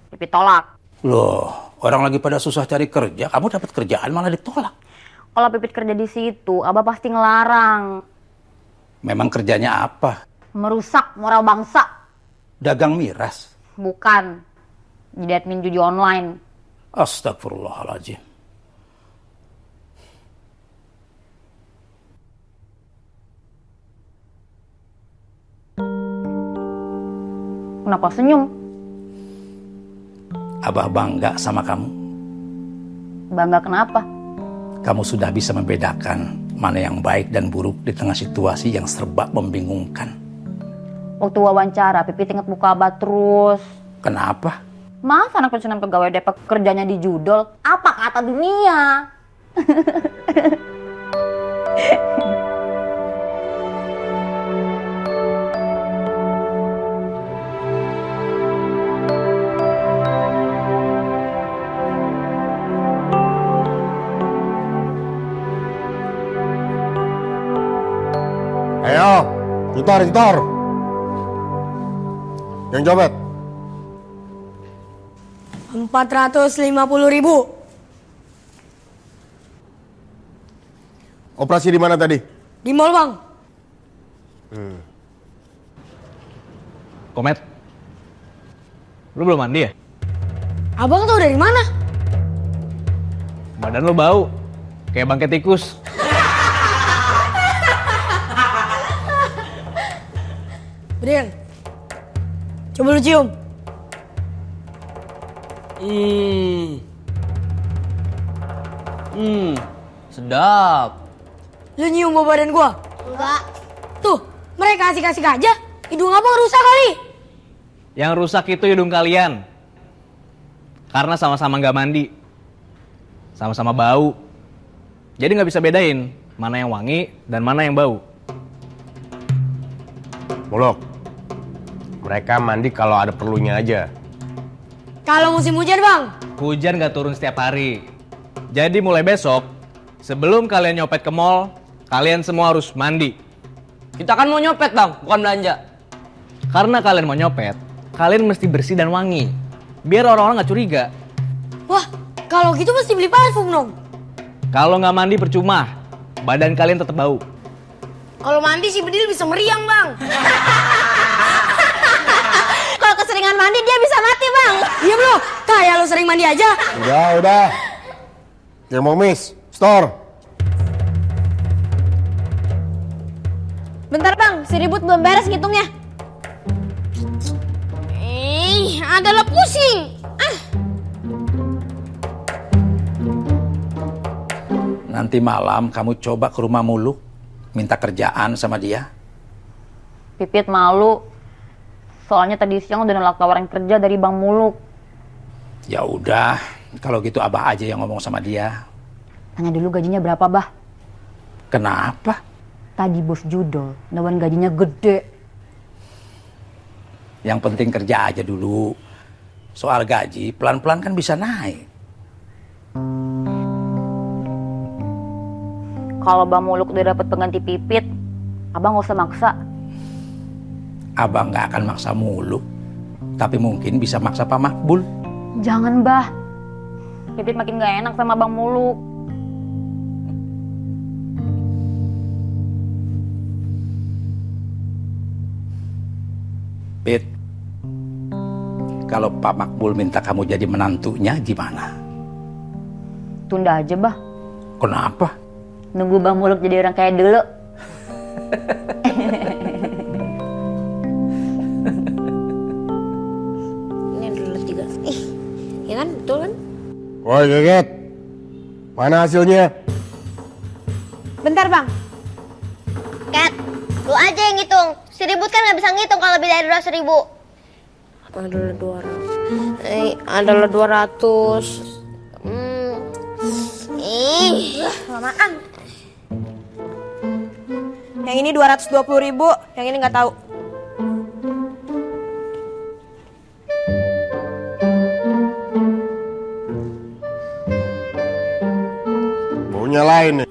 Pipit tolak. Loh, orang lagi pada susah cari kerja, kamu dapat kerjaan malah ditolak. Kalau Pipit kerja di situ, Abah pasti ngelarang. Memang kerjanya apa? Merusak moral bangsa. Dagang miras? Bukan. Jadi admin judi online. Astagfirullahaladzim. Kenapa senyum? Abah bangga sama kamu. Bangga kenapa? Kamu sudah bisa membedakan mana yang baik dan buruk di tengah situasi yang serba membingungkan. Waktu wawancara, Pipit inget muka Abah terus. Kenapa? Mas, anak pensiunan pegawai Depok kerjanya di judol. Apa kata dunia? Ayo, gitar. Yang copet. 450.000. Operasi di mana tadi? Di mall, Bang. Komet, lu belum mandi ya? Abang tahu dari mana? Badan lu bau, kayak bangkai tikus. Brian, coba lu cium. Sedap. Lu nyium bau badan gua? Enggak. Tuh, mereka asik-asik aja. Hidung abang rusak kali. Yang rusak itu hidung kalian. Karena sama-sama nggak mandi. Sama-sama bau. Jadi nggak bisa bedain mana yang wangi dan mana yang bau. Muluk, mereka mandi kalau ada perlunya aja. Kalau musim hujan bang? Hujan nggak turun setiap hari. Jadi mulai besok, sebelum kalian nyopet ke mall, kalian semua harus mandi. Kita kan mau nyopet bang, bukan belanja. Karena kalian mau nyopet, kalian mesti bersih dan wangi. Biar orang-orang nggak curiga. Wah, kalau gitu mesti beli parfum dong. Kalau nggak mandi percuma, badan kalian tetap bau. Kalau mandi si Bedil bisa meriang bang. Kalau keseringan mandi dia bisa mati bang. Iya bro, kayak lo sering mandi aja. Udah. Yang mau miss, store. Bentar bang, si Ribut belum beres ngitungnya. Adalah pusing. Nanti malam kamu coba ke rumah Muluk, minta kerjaan sama dia. Pipit malu. Soalnya tadi siang udah nolak tawaran kerja dari Bang Muluk. Ya udah, kalau gitu Abah aja yang ngomong sama dia. Tanya dulu gajinya berapa, Bah? Kenapa? Tadi bos judol, nawarin gajinya gede. Yang penting kerja aja dulu. Soal gaji, pelan-pelan kan bisa naik. Kalau Bang Muluk udah dapet pengganti Pipit, Abang gak usah maksa. Abang gak akan maksa Muluk, tapi mungkin bisa maksa Pak Makbul. Jangan, Bah. Pipit makin gak enak sama Bang Muluk. Pit, kalau Pak Makbul minta kamu jadi menantunya gimana? Tunda aja, Bah. Kenapa? Nunggu Bang Muluk jadi orang kaya dulu. Ini adalah 3. Ya kan, betul kan? Woi Geget, mana hasilnya? Bentar bang. Kat, lu aja yang ngitung. Si Ribut kan gak bisa ngitung kalau lebih dari 200.000. Adalah 200. Kelamaan. Yang ini 220.000, yang ini nggak tahu. Maunya lain nih.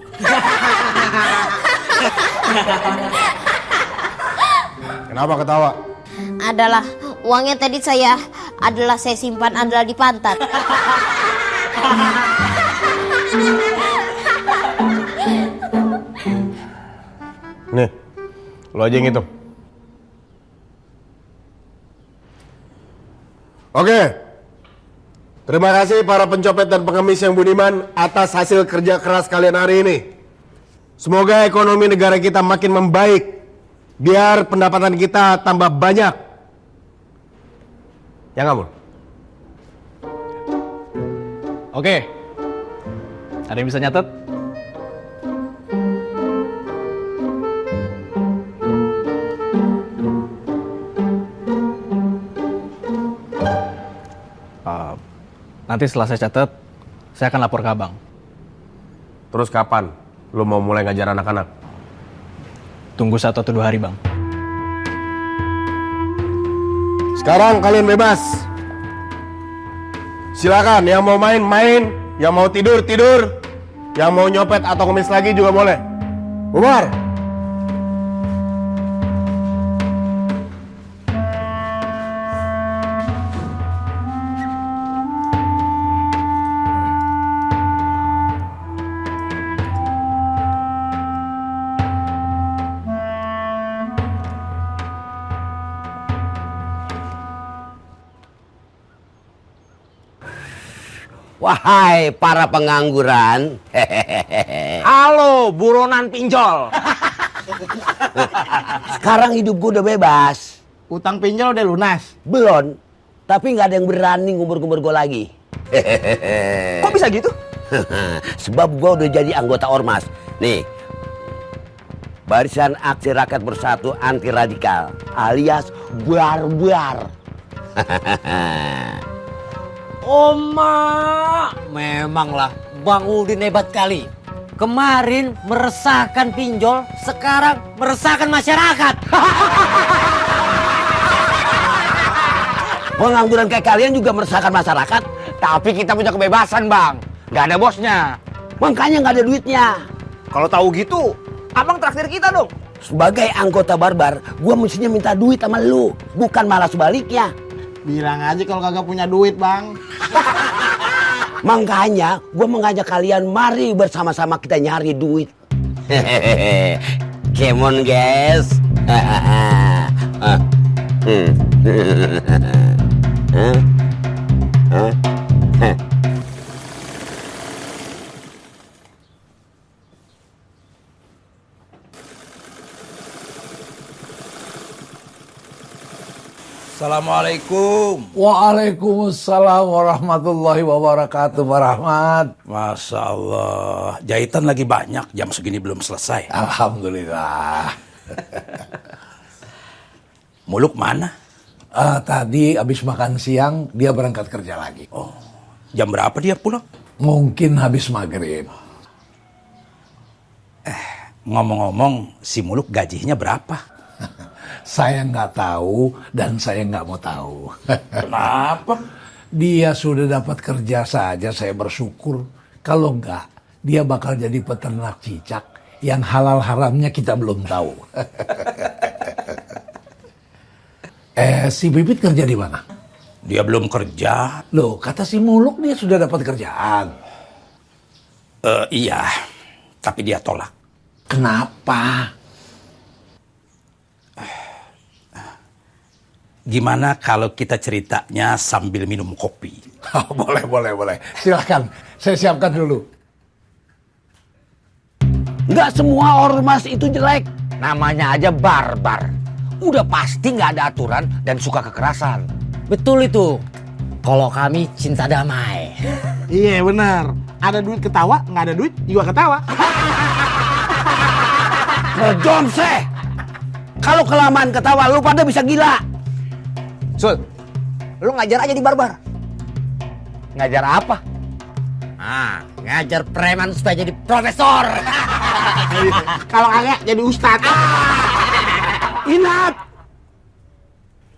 Kenapa ketawa? Adalah uangnya tadi saya simpan di pantat. Nih, lo aja yang ngitung. Oke. Terima kasih para pencopet dan pengemis yang budiman atas hasil kerja keras kalian hari ini. Semoga ekonomi negara kita makin membaik, biar pendapatan kita tambah banyak. Ya nggak, Bul? Oke. Ada yang bisa nyatet? Nanti setelah saya catat, saya akan lapor ke abang. Terus kapan lo mau mulai ngajar anak-anak? Tunggu 1 atau 2 hari, Bang. Sekarang kalian bebas. Silakan, yang mau main, main. Yang mau tidur, tidur. Yang mau nyopet atau ngemis lagi juga boleh. Bubar. Wahai para pengangguran. Halo, buronan pinjol. Sekarang hidup gue udah bebas. Utang pinjol udah lunas? Belum. Tapi nggak ada yang berani ngubur-ngubur gue lagi. Kok bisa gitu? Sebab gue udah jadi anggota ormas. Nih, Barisan Aksi Rakyat Bersatu Anti Radikal alias Barbar. Oma, memanglah Bang Udin hebat kali. Kemarin meresahkan pinjol, sekarang meresahkan masyarakat. Pengangguran kayak kalian juga meresahkan masyarakat. Tapi kita punya kebebasan, Bang. Nggak ada bosnya. Makanya nggak ada duitnya. Kalau tahu gitu, abang traktir kita dong. Sebagai anggota Barbar, gua mestinya minta duit sama lu, bukan malah sebaliknya. Bilang aja kalau kagak punya duit, Bang. Makanya gua mengajak kalian mari bersama-sama kita nyari duit. Come on guys. Assalamualaikum. Waalaikumsalam warahmatullahi wabarakatuh. Pak Rahmat. Masya Allah. Jahitan lagi banyak, jam segini belum selesai. Alhamdulillah. Muluk mana? Tadi habis makan siang dia berangkat kerja lagi. Oh, jam berapa dia pulang? Mungkin habis maghrib. Ngomong-ngomong, si Muluk gajinya berapa? Saya nggak tahu dan saya nggak mau tahu. Kenapa? Dia sudah dapat kerja saja saya bersyukur. Kalau nggak, dia bakal jadi peternak cicak yang halal haramnya kita belum tahu. Si Pipit kerja di mana? Dia belum kerja. Loh, kata si Muluk dia sudah dapat kerjaan. Iya, tapi dia tolak. Kenapa? Gimana kalau kita ceritanya sambil minum kopi? Boleh. Silahkan, saya siapkan dulu. Nggak semua ormas itu jelek. Namanya aja barbar. Udah pasti nggak ada aturan dan suka kekerasan. Betul itu. Kalau kami cinta damai. Iya benar. Ada duit ketawa, nggak ada duit juga ketawa. Kedonseh. Kalau kelamaan ketawa lu pada bisa gila. Sul, lu ngajar aja di Barbar. Ngajar apa? Ngajar preman supaya jadi profesor. Kalau kagak jadi ustad. Ingat,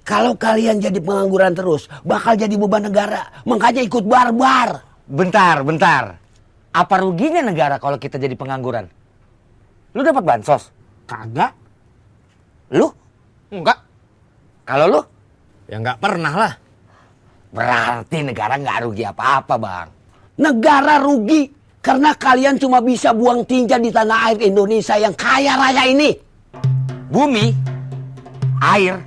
kalau kalian jadi pengangguran terus, bakal jadi beban negara. Makanya ikut Barbar. Bentar. Apa ruginya negara kalau kita jadi pengangguran? Lu dapat bansos? Kagak. Lu? Enggak. Kalau lu? Ya nggak pernah lah. Berarti negara nggak rugi apa-apa, Bang. Negara rugi karena kalian cuma bisa buang tinja di tanah air Indonesia yang kaya raya ini. Bumi, air,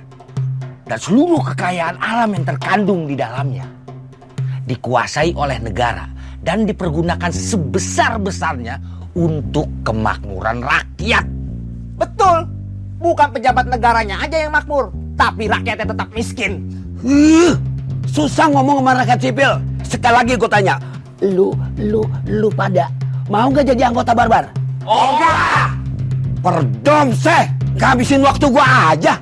dan seluruh kekayaan alam yang terkandung di dalamnya dikuasai oleh negara dan dipergunakan sebesar-besarnya untuk kemakmuran rakyat. Betul. Bukan pejabat negaranya aja yang makmur, tapi rakyatnya tetap miskin. Susah ngomong sama rakyat sipil. Sekali lagi gue tanya, lu pada mau nggak jadi anggota Barbar? Oh enggak. Perdomseh, ngabisin waktu gue aja.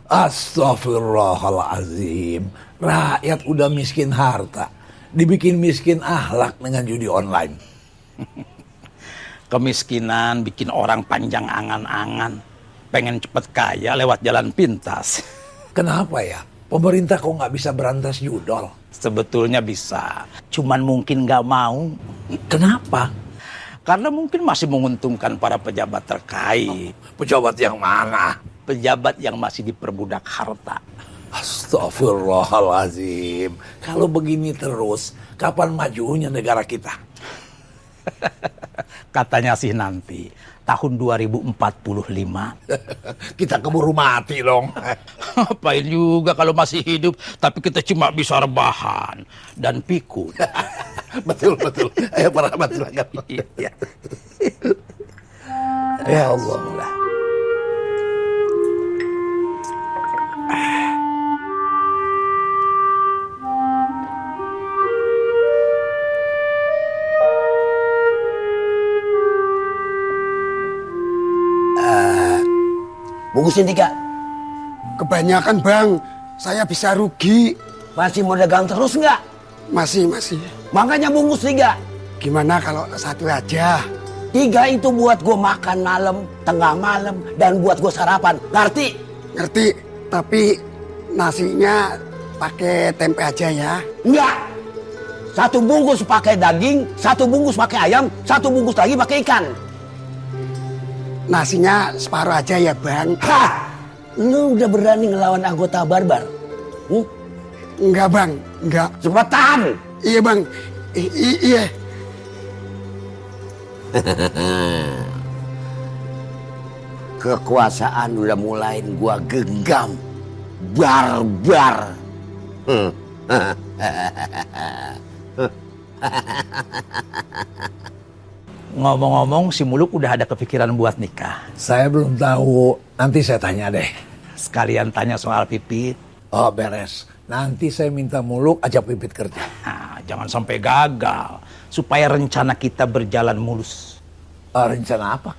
Astaghfirullahaladzim. Rakyat udah miskin harta, dibikin miskin akhlak dengan judi online. Kemiskinan bikin orang panjang angan-angan, pengen cepet kaya lewat jalan pintas. Kenapa ya? Pemerintah kok nggak bisa berantas judol? Sebetulnya bisa, cuman mungkin nggak mau. Kenapa? Karena mungkin masih menguntungkan para pejabat terkait. Pejabat yang mana? Pejabat yang masih diperbudak harta. Astagfirullahaladzim. Kalau begini terus, kapan majunya negara kita? Katanya sih nanti, tahun 2045. Kita keburu mati dong. Apain juga kalau masih hidup, tapi kita cuma bisa rebahan dan pikun. Betul. Ayo para rahmat silakan. Ya Allah. Bungkusin 3. Kebanyakan bang, saya bisa rugi. Masih mau dagang terus nggak? Masih. Makanya bungkus 3. Gimana kalau 1 aja? 3 itu buat gue makan malam, tengah malam, dan buat gue sarapan. Ngerti? Ngerti, tapi nasinya pakai tempe aja ya. Enggak. 1 bungkus pakai daging, 1 bungkus pakai ayam, 1 bungkus lagi pakai ikan. Nasinya separuh aja ya bang. Hah! Lu udah berani ngelawan anggota barbar? Enggak bang, enggak. Cepetan! Iya bang, iya. Kekuasaan udah mulain gua genggam. Barbar. Ngomong-ngomong, si Muluk udah ada kepikiran buat nikah. Saya belum tahu. Nanti saya tanya deh. Sekalian tanya soal Pipit. Oh beres. Nanti saya minta Muluk ajak Pipit kerja. Nah, jangan sampai gagal. Supaya rencana kita berjalan mulus. Rencana apa?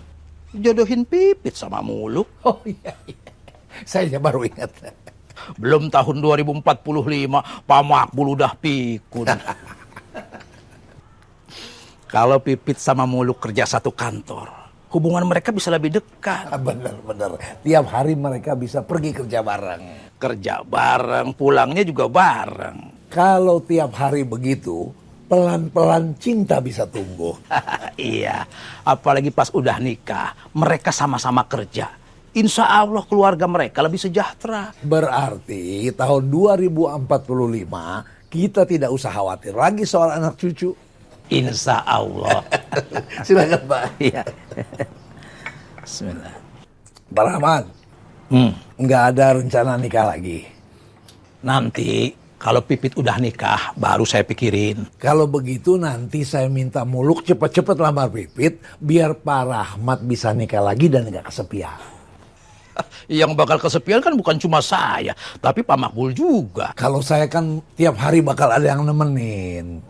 Jodohin Pipit sama Muluk. Oh iya. Saya baru ingat. Belum tahun 2045, Pak Makbul udah pikun. Kalau Pipit sama Muluk kerja satu kantor, hubungan mereka bisa lebih dekat. Bener. Tiap hari mereka bisa pergi kerja bareng. Kerja bareng, pulangnya juga bareng. Kalau tiap hari begitu, pelan-pelan cinta bisa tumbuh. Iya, apalagi pas udah nikah, mereka sama-sama kerja. Insya Allah keluarga mereka lebih sejahtera. Berarti tahun 2045 kita tidak usah khawatir lagi soal anak cucu. Insya Allah. Silakan Pak. Iya. Bismillah. Pak Rahman, nggak ada rencana nikah lagi? Nanti kalau Pipit udah nikah, baru saya pikirin. Kalau begitu nanti saya minta Muluk cepet-cepet lamar Pipit, biar Pak Rahmat bisa nikah lagi dan nggak kesepian. Yang bakal kesepian kan bukan cuma saya, tapi Pak Makbul juga. Kalau saya kan tiap hari bakal ada yang nemenin.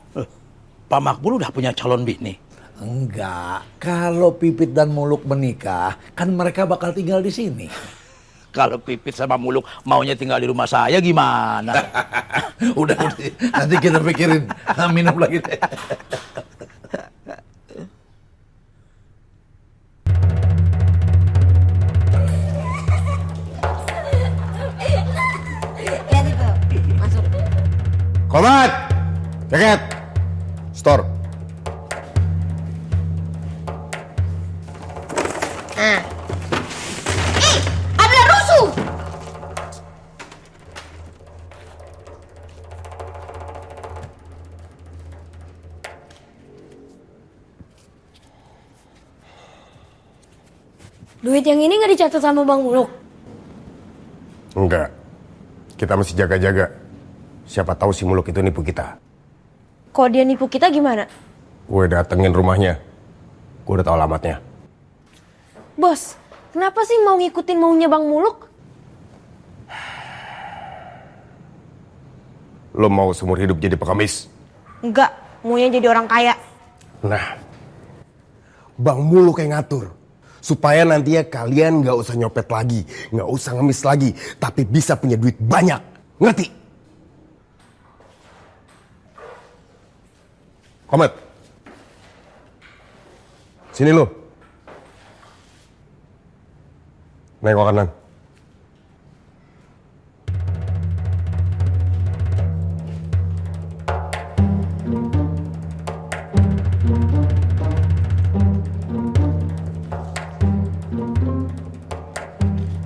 Pak Makbul udah punya calon bini? Enggak. Kalau Pipit dan Muluk menikah, kan mereka bakal tinggal di sini. Kalau Pipit sama Muluk maunya tinggal di rumah saya gimana? udah, nanti kita pikirin. Minum lagi deh. Lihat itu, masuk. Komat! Jaket! Store. Nah. Ada rusuh. Duit yang ini nggak dicatat sama Bang Muluk? Enggak. Kita mesti jaga-jaga. Siapa tahu si Muluk itu nipu kita. Kok dia nipu kita gimana? Gue datengin rumahnya. Gue udah tahu alamatnya. Bos, kenapa sih mau ngikutin maunya Bang Muluk? Lo mau seumur hidup jadi pengemis? Enggak, maunya jadi orang kaya. Nah, Bang Muluk yang ngatur. Supaya nantinya kalian gak usah nyopet lagi. Gak usah ngemis lagi. Tapi bisa punya duit banyak. Ngerti? Komet. Sini lo. Nengok kanan.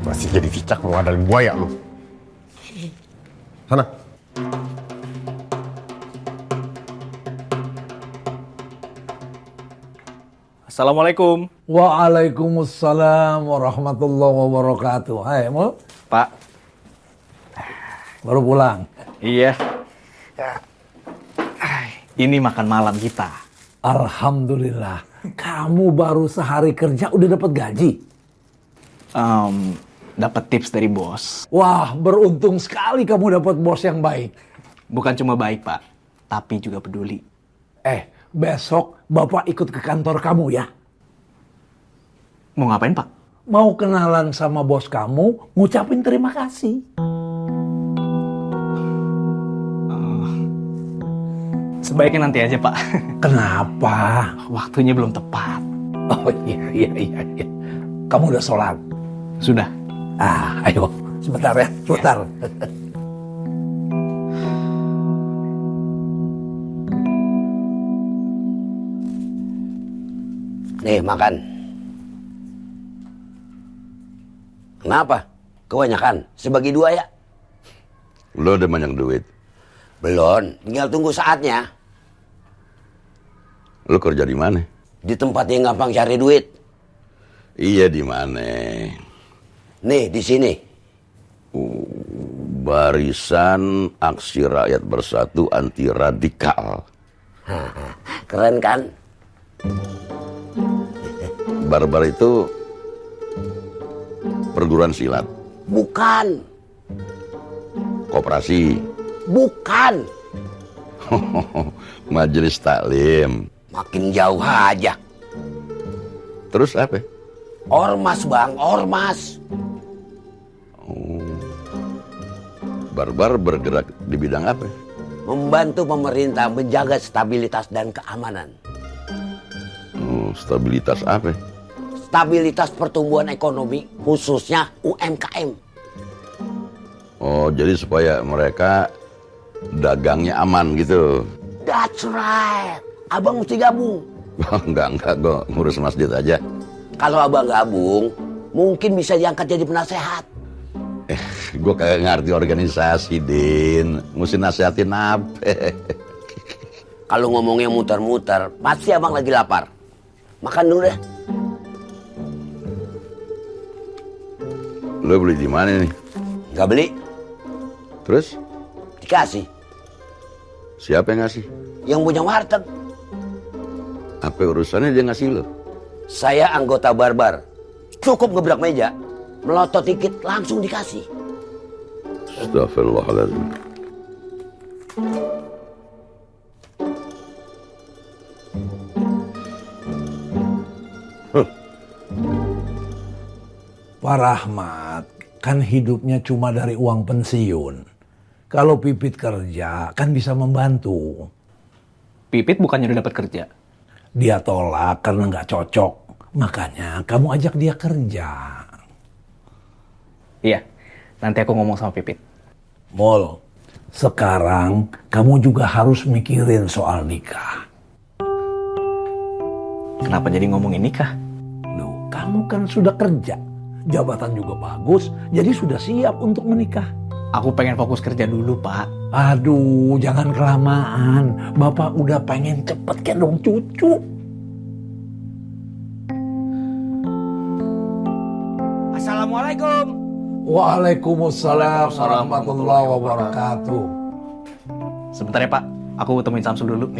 Masih jadi cicak mau ngadalin buaya lu. Sana. Assalamualaikum. Waalaikumsalam warahmatullahi wabarakatuh. Hai, Mul. Pak. Baru pulang. Iya. Ini makan malam kita. Alhamdulillah. Kamu baru sehari kerja udah dapat gaji? Dapat tips dari bos. Wah, beruntung sekali kamu dapat bos yang baik. Bukan cuma baik, Pak, tapi juga peduli. Besok Bapak ikut ke kantor kamu ya. Mau ngapain, Pak? mau kenalan sama bos kamu, ngucapin terima kasih. Sebaiknya nanti aja, Pak. Kenapa? Waktunya belum tepat. Oh iya. Kamu udah sholat? Sudah. Ayo, sebentar ya, sebentar. Nih, makan. Kenapa? Kebanyakan? Sebagi 2 ya? Lo udah banyak duit? Belum, tinggal tunggu saatnya. Lo kerja di mana? Di tempat yang gampang cari duit. Iya, di mana? Nih, di sini. Barisan Aksi Rakyat Bersatu Anti Radikal. Keren kan? Barbar itu perguruan silat. Bukan. Koperasi. Bukan. Majelis taklim. Makin jauh aja. Terus apa? Ormas, Bang, ormas. Barbar bergerak di bidang apa? Membantu pemerintah menjaga stabilitas dan keamanan. Stabilitas apa? Stabilitas pertumbuhan ekonomi, khususnya UMKM. Oh, jadi supaya mereka dagangnya aman gitu. That's right. Abang mesti gabung. Enggak, gue ngurus masjid aja. Kalau abang gabung, mungkin bisa diangkat jadi penasehat. Gue kagak ngerti organisasi, Din. Mesti nasihatin apa? Kalau ngomongnya muter-muter, pasti abang lagi lapar. Makan dulu deh. Lo beli di mana nih? Gak beli. Terus? Dikasih. Siapa yang ngasih? Yang punya warteg. Apa urusannya dia ngasih lo? Saya anggota Barbar. Cukup gebrak meja, melotot dikit langsung dikasih. Astagfirullahaladzim. Pak Rahmat, kan hidupnya cuma dari uang pensiun. Kalau Pipit kerja, kan bisa membantu. Pipit bukannya udah dapat kerja? Dia tolak karena nggak cocok. Makanya kamu ajak dia kerja. Iya, nanti aku ngomong sama Pipit. Mol, sekarang kamu juga harus mikirin soal nikah. Kenapa jadi ngomongin nikah? Loh, kamu kan sudah kerja. Jabatan juga bagus, jadi sudah siap untuk menikah. Aku pengen fokus kerja dulu, Pak. Aduh, jangan kelamaan. Bapak udah pengen cepet gendong cucu. Assalamualaikum. Waalaikumsalam warahmatullahi wabarakatuh. Sebentar ya, Pak. Aku temuin Samsul dulu.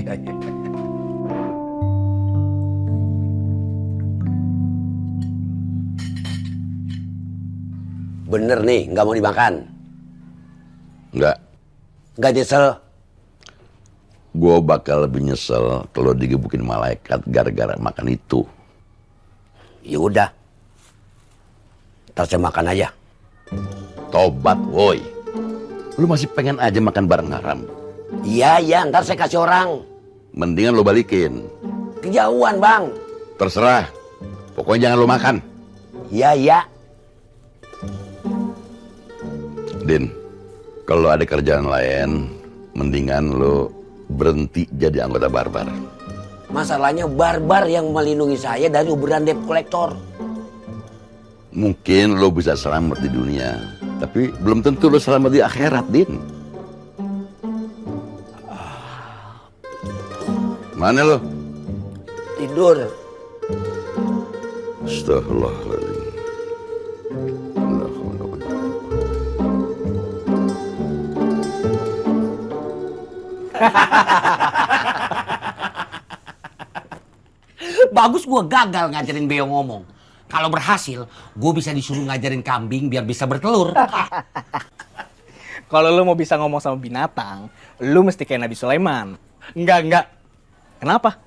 Bener nih, nggak mau dimakan. Enggak. Nggak nyesel. Gue bakal lebih nyesel kalau digebukin malaikat gara-gara makan itu. Ya udah. Ntar saya makan aja. Tobat, woi. Lu masih pengen aja makan barang haram? Iya, ntar saya kasih orang. Mendingan lu balikin. Kejauhan, Bang. Terserah. Pokoknya jangan lu makan. Iya. Din, kalau ada kerjaan lain, mendingan lu berhenti jadi anggota Barbar. Masalahnya Barbar yang melindungi saya dari uberan debt collector. Mungkin lo bisa selamat di dunia, tapi belum tentu lo selamat di akhirat, Din. Mana lo? Tidur. Astagfirullahaladzim. Bagus gue gagal ngajarin Beo ngomong. Kalau berhasil, gue bisa disuruh ngajarin kambing biar bisa bertelur. Kalau lu mau bisa ngomong sama binatang, lu mesti kayak Nabi Sulaiman. Enggak. Kenapa?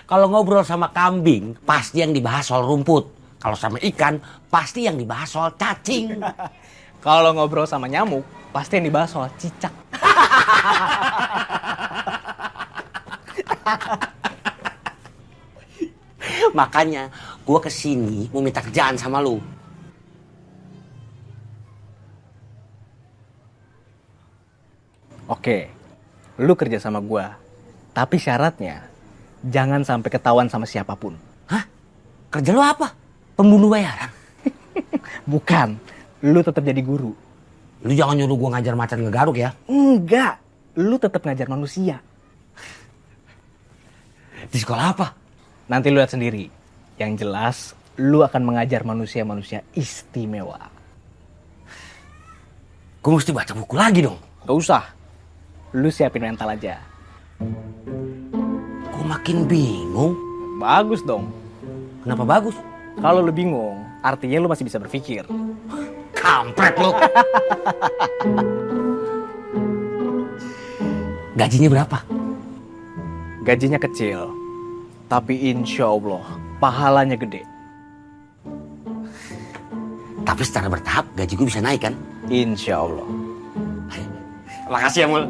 Kalau ngobrol sama kambing, pasti yang dibahas soal rumput. Kalau sama ikan, pasti yang dibahas soal cacing. Kalau ngobrol sama nyamuk, pasti yang dibahas soal cicak. Makanya gue kesini mau minta kerjaan sama lu. Oke, lu kerja sama gua. Tapi syaratnya, jangan sampai ketahuan sama siapapun. Hah? Kerja lu apa? Pembunuh bayaran? Bukan, lu tetap jadi guru. Lu jangan nyuruh gua ngajar macan ngegaruk ya. Enggak, lu tetap ngajar manusia. Di sekolah apa? Nanti lu lihat sendiri. Yang jelas, lu akan mengajar manusia-manusia istimewa. Gua mesti baca buku lagi dong. Gak usah. Lu siapin mental aja. Gua makin bingung. Bagus dong. Kenapa bagus? Kalau lu bingung, artinya lu masih bisa berpikir. Kampret lu. Gajinya berapa? Gajinya kecil. Tapi insya Allah, pahalanya gede. Tapi secara bertahap gaji gue bisa naik kan? Insya Allah. Makasih ya Mul.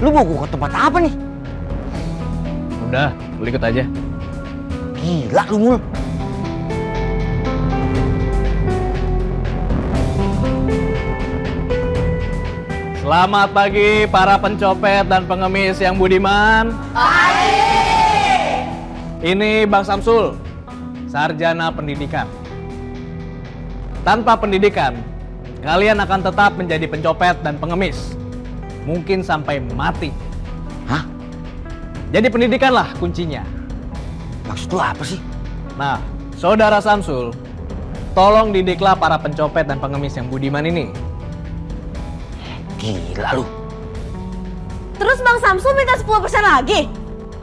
Lu mau gue ke tempat apa nih? Udah, lu ikut aja. Gila lu Mul. Selamat pagi para pencopet dan pengemis yang budiman. Pagi. Ini Bang Samsul, sarjana pendidikan. Tanpa pendidikan, kalian akan tetap menjadi pencopet dan pengemis. Mungkin sampai mati. Hah? Jadi pendidikanlah kuncinya. Maksud lu apa sih? Nah, saudara Samsul, tolong didiklah para pencopet dan pengemis yang budiman ini. Gila lu. Terus Bang Samsul minta 10% lagi?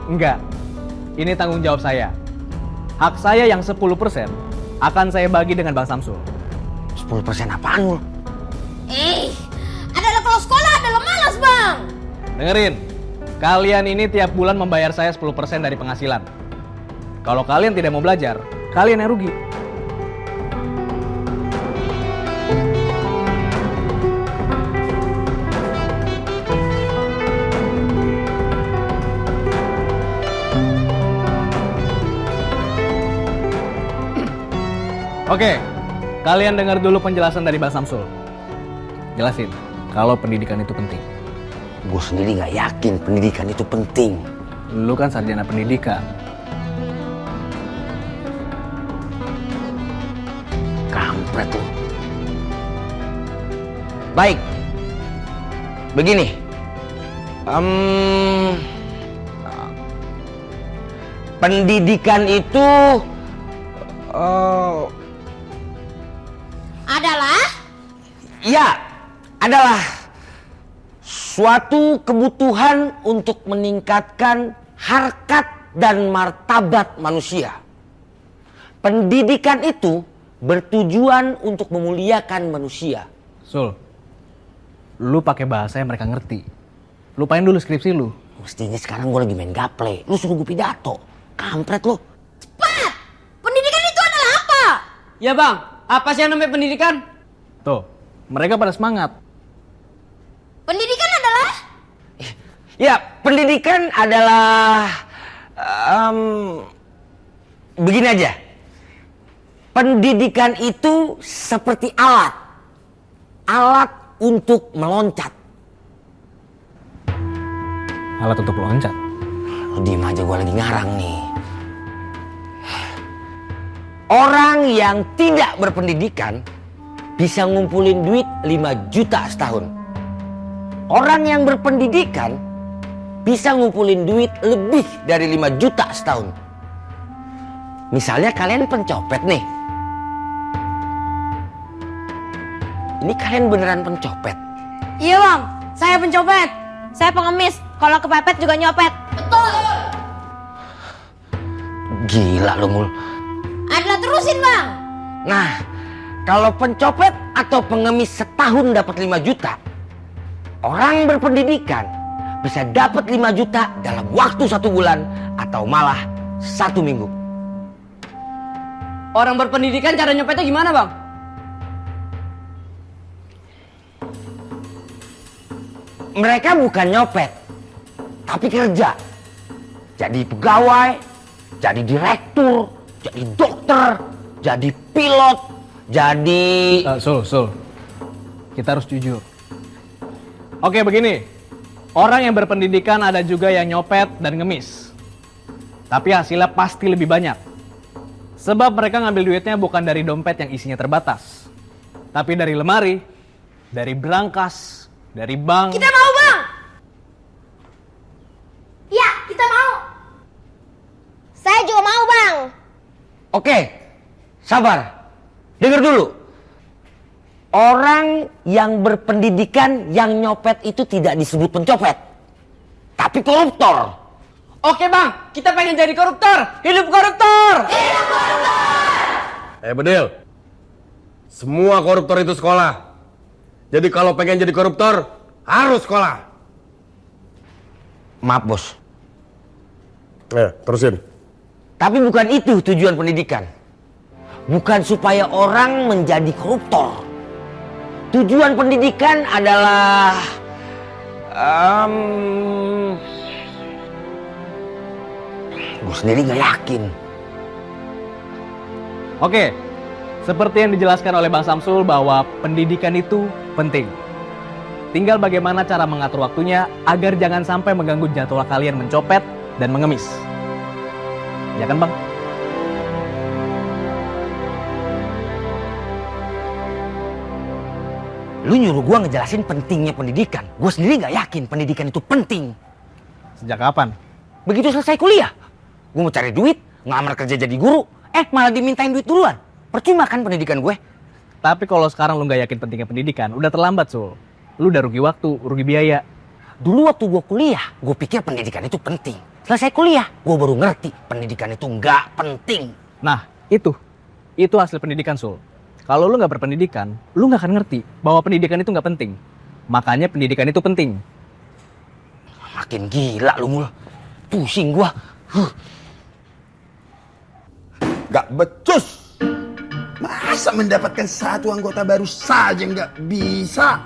Enggak, ini tanggung jawab saya. Hak saya yang 10% akan saya bagi dengan Bang Samsul. 10% apaan lu? Adalah kalau sekolah adalah malas Bang. Dengerin, kalian ini tiap bulan membayar saya 10% dari penghasilan. Kalau kalian tidak mau belajar, kalian yang rugi. Oke, kalian dengar dulu penjelasan dari Bang Samsul. Jelasin, kalau pendidikan itu penting. Gue sendiri gak yakin pendidikan itu penting. Lu kan sarjana pendidikan. Kampret lu. Baik. Begini. Pendidikan itu Adalah? ya, adalah suatu kebutuhan untuk meningkatkan harkat dan martabat manusia. Pendidikan itu bertujuan untuk memuliakan manusia. Sul, lu pakai bahasa yang mereka ngerti. Lupain dulu skripsi lu. Mestinya sekarang gue lagi main gaple. Lu suruh gue pidato. Kampret lu. Cepat! Pendidikan itu adalah apa? Ya Bang, apa sih yang namanya pendidikan? Tuh, mereka pada semangat. Pendidikan adalah? Ya, pendidikan adalah begini aja. Pendidikan itu seperti alat. Alat untuk meloncat. Alat untuk meloncat? Lu diem aja, gue lagi ngarang nih. Orang yang tidak berpendidikan bisa ngumpulin duit 5 juta setahun. Orang yang berpendidikan bisa ngumpulin duit lebih dari 5 juta setahun. Misalnya kalian pencopet nih. Ini kalian beneran pencopet? Iya Bang, saya pencopet. Saya pengemis. Kalau kepepet juga nyopet. Betul. Gila lu Mul. Adalah terusin Bang. Nah, kalau pencopet atau pengemis setahun dapat 5 juta, orang berpendidikan bisa dapat 5 juta dalam waktu 1 bulan atau malah 1 minggu. Orang berpendidikan cara nyopetnya gimana, Bang? Mereka bukan nyopet, tapi kerja. Jadi pegawai, jadi direktur, jadi dokter, jadi pilot, jadi... Sul. Kita harus jujur. Oke, begini. Orang yang berpendidikan ada juga yang nyopet dan ngemis. Tapi hasilnya pasti lebih banyak. Sebab mereka ngambil duitnya bukan dari dompet yang isinya terbatas. Tapi dari lemari, dari brankas, dari bank. Kita mau, Bang! Ya, kita mau! Saya juga mau, Bang! Oke, sabar. Dengar dulu. Orang yang berpendidikan yang nyopet itu tidak disebut pencopet, tapi koruptor. Oke, Bang, kita pengen jadi koruptor! Hidup koruptor! Hidup koruptor! Bedil, semua koruptor itu sekolah. Jadi kalau pengen jadi koruptor, harus sekolah. Maaf, Bos. Terusin. Tapi bukan itu tujuan pendidikan. Bukan supaya orang menjadi koruptor. Tujuan pendidikan adalah... gue sendiri gak yakin. Oke, seperti yang dijelaskan oleh Bang Samsul bahwa pendidikan itu penting. Tinggal bagaimana cara mengatur waktunya agar jangan sampai mengganggu jadwal kalian mencopet dan mengemis. Ya kan, Bang? Lu nyuruh gua ngejelasin pentingnya pendidikan. Gua sendiri gak yakin pendidikan itu penting. Sejak kapan? Begitu selesai kuliah. Gua mau cari duit, ngelamar kerja jadi guru. Malah dimintain duit duluan. Percuma kan pendidikan gue. Tapi kalau sekarang lu gak yakin pentingnya pendidikan, udah terlambat, Sul. Lu udah rugi waktu, rugi biaya. Dulu waktu gue kuliah, gue pikir pendidikan itu penting. Selesai kuliah, gue baru ngerti pendidikan itu nggak penting. Nah, itu hasil pendidikan, Sul. Kalau lu nggak berpendidikan, lu nggak akan ngerti bahwa pendidikan itu nggak penting. Makanya pendidikan itu penting. Makin gila lu, Mul. Pusing gua. Gak becus. Masa mendapatkan satu anggota baru saja nggak bisa?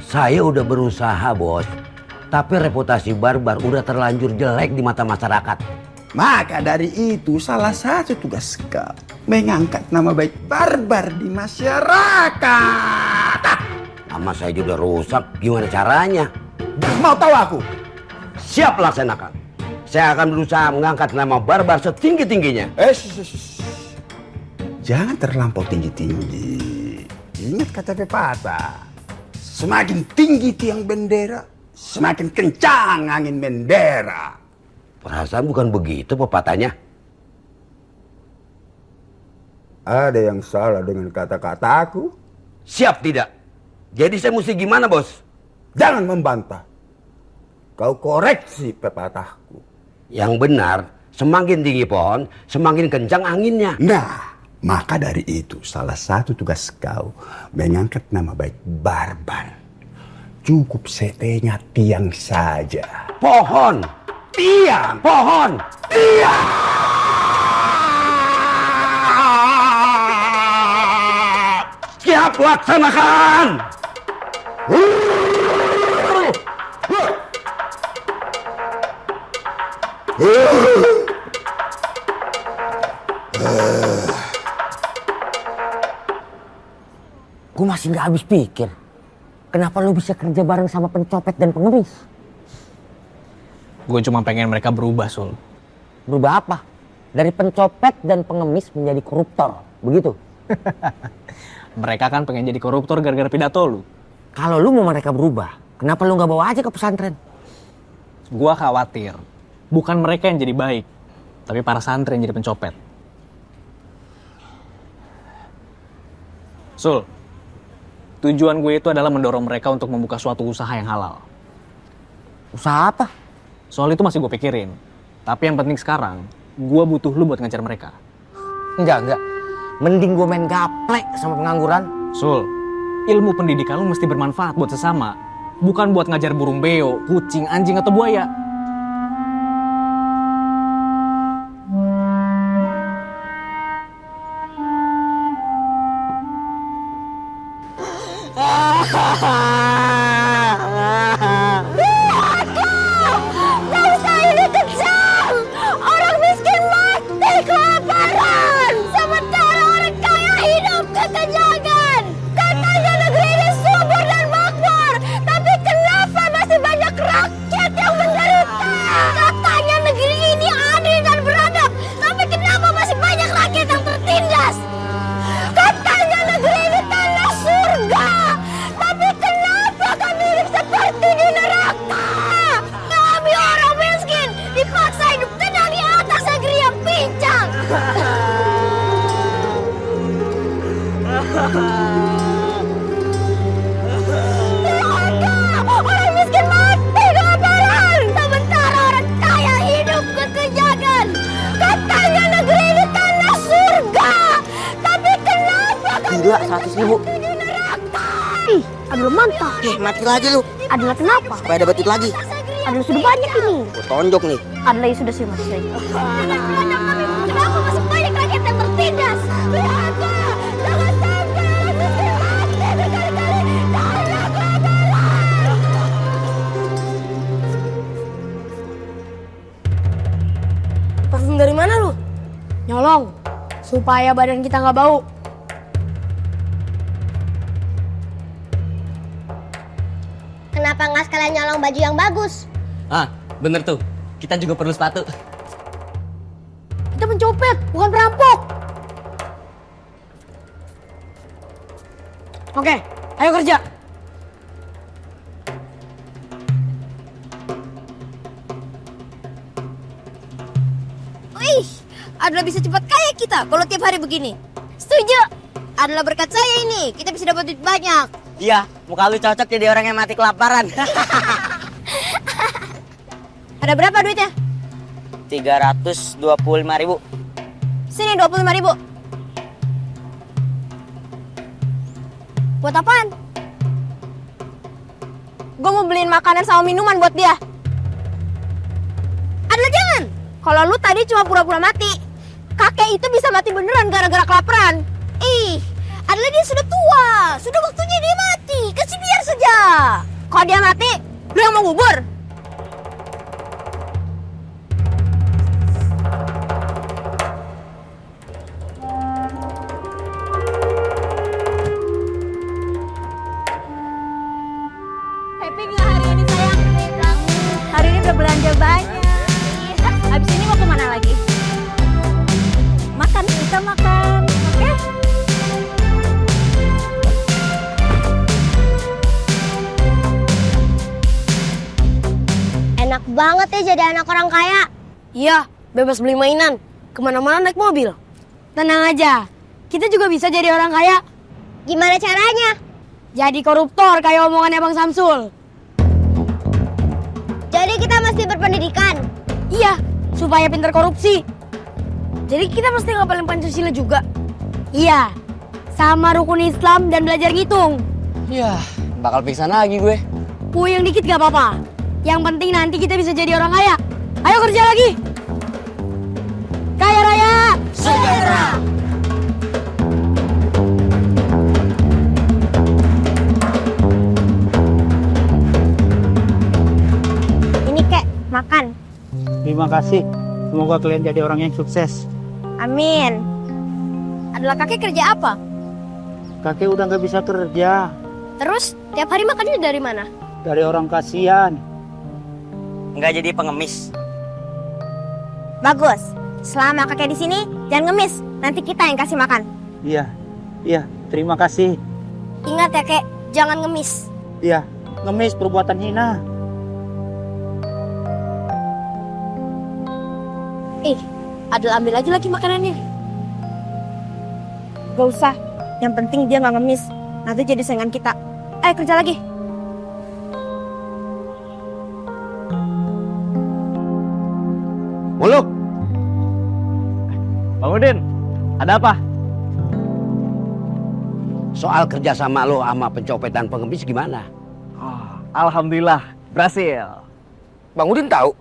Saya udah berusaha, Bos. Tapi reputasi Barbar udah terlanjur jelek di mata masyarakat. Maka dari itu salah satu tugas kau mengangkat nama baik Barbar di masyarakat. Nama saya juga rusak, gimana caranya? Mau tahu aku? Siap laksanakan. Saya akan berusaha mengangkat nama Barbar setinggi-tingginya. Jangan terlampau tinggi-tinggi. Ingat kata pepatah. Semakin tinggi tiang bendera, semakin kencang angin bendera. Perasaan bukan begitu pepatahnya. Ada yang salah dengan kata-kataku? Siap tidak? Jadi saya mesti gimana, Bos? Jangan membantah. Kau koreksi pepatahku. Yang benar, semakin tinggi pohon, semakin kencang anginnya. Nah, maka dari itu salah satu tugas kau mengangkat nama baik Barbar. Cukup setenya tiang saja. Pohon. Tiang. Pohon. Tiang. Siap laksanakan. Gue masih gak habis pikir. Kenapa lu bisa kerja bareng sama pencopet dan pengemis? Gue cuma pengen mereka berubah, Sul. Berubah apa? Dari pencopet dan pengemis menjadi koruptor, begitu? Mereka kan pengen jadi koruptor gara-gara pidato lu. Kalau lu mau mereka berubah, kenapa lu gak bawa aja ke pesantren? Gua khawatir, bukan mereka yang jadi baik, tapi para santri yang jadi pencopet. Sul, tujuan gue itu adalah mendorong mereka untuk membuka suatu usaha yang halal. Usaha apa? Soal itu masih gue pikirin. Tapi yang penting sekarang, gue butuh lu buat ngejar mereka. Enggak. Mending gue main gaplek sama pengangguran. Sul, ilmu pendidikan lu mesti bermanfaat buat sesama. Bukan buat ngajar burung beo, kucing, anjing, atau buaya. Bangsa ini kejam. Orang miskin mati kelaparan. Sementara orang kaya hidup kekenyangan. Katanya negeri ini subur dan makmur. Tapi kenapa masih banyak rakyat yang menderita? Katanya negeri ini adil dan beradab. Tapi kenapa masih banyak rakyat yang tertindas? Katanya negeri ini tanah surga. Tapi kenapa kami hidup seperti di neraka? Kami orang miskin dipaksa hidup tenang di atas negeri yang pincang. Orang miskin mati kelaparan. Sementara orang kaya hidup kekenyangan. Katanya negeri ini tanah surga. Tapi kenapa kami Gila, 100.000. Ih, adalah mantap. Mati lagi lu. Adalah kenapa? Supaya dapat duit lagi. Adalah sudah banyak ini. Gue tonjok nih. Adalah sudah sih mas. Kenapa masih banyak rakyat yang tertindas? Lihatlah, jangan sampai orang miskin mati berkali-kali karena kelaparan. Parfum dari mana lu? Nyolong, supaya badan kita nggak bau. Kenapa nggak sekalian nyolong baju yang bagus? Ah, bener tuh. Kita juga perlu sepatu. Kita mencopet, bukan perampok. Oke, ayo kerja. Wih, adalah bisa cepat kaya kita kalau tiap hari begini. Setuju. Adalah berkat saya ini, kita bisa dapat duit banyak. Iya, muka lu cocok jadi orang yang mati kelaparan. Ada berapa duitnya? 325.000. Sini 25.000. Buat apaan? Gue mau beliin makanan sama minuman buat dia. Adalah jangan. Kalau lu tadi cuma pura-pura mati, kakek itu bisa mati beneran gara-gara kelaparan. Ih, adalah dia sudah tua, sudah waktunya dia mati. Kasih biar saja. Kalau dia mati, lu yang mau ngubur. Happy nggak hari ini sayang? Hari ini udah belanja banyak. Habis ini mau kemana lagi? Makan, kita makan, oke? Enak banget ya jadi anak orang kaya. Iya, bebas beli mainan. Kemana-mana naik mobil. Tenang aja, kita juga bisa jadi orang kaya. Gimana caranya? Jadi koruptor kayak omongannya Bang Samsul. Jadi kita mesti berpendidikan. Iya, supaya pintar korupsi. Jadi kita mesti ngapalin Pancasila juga. Iya, sama rukun Islam dan belajar ngitung. Yah, bakal pingsan lagi gue. Puyeng dikit gak apa-apa. Yang penting nanti kita bisa jadi orang kaya. Ayo kerja lagi. Kaya raya sejahtera. Ini kek, makan. Terima kasih. Semoga kalian jadi orang yang sukses. Amin. Adalah kakek kerja apa? Kakek udah nggak bisa kerja. Terus tiap hari makannya dari mana? Dari orang kasihan. Nggak jadi pengemis. Bagus. Selama kakek di sini jangan ngemis. Nanti kita yang kasih makan. Iya, iya. Terima kasih. Ingat ya kek, jangan ngemis. Iya, ngemis perbuatan hina. Adel ambil aja lagi makanannya. Gak usah. Yang penting dia nggak ngemis. Nanti jadi saingan kita. Ayo kerja lagi. Muluk. Bang Udin, ada apa? soal kerjasama lo sama pencopet dan pengemis gimana? Alhamdulillah, berhasil. Bang Udin tahu?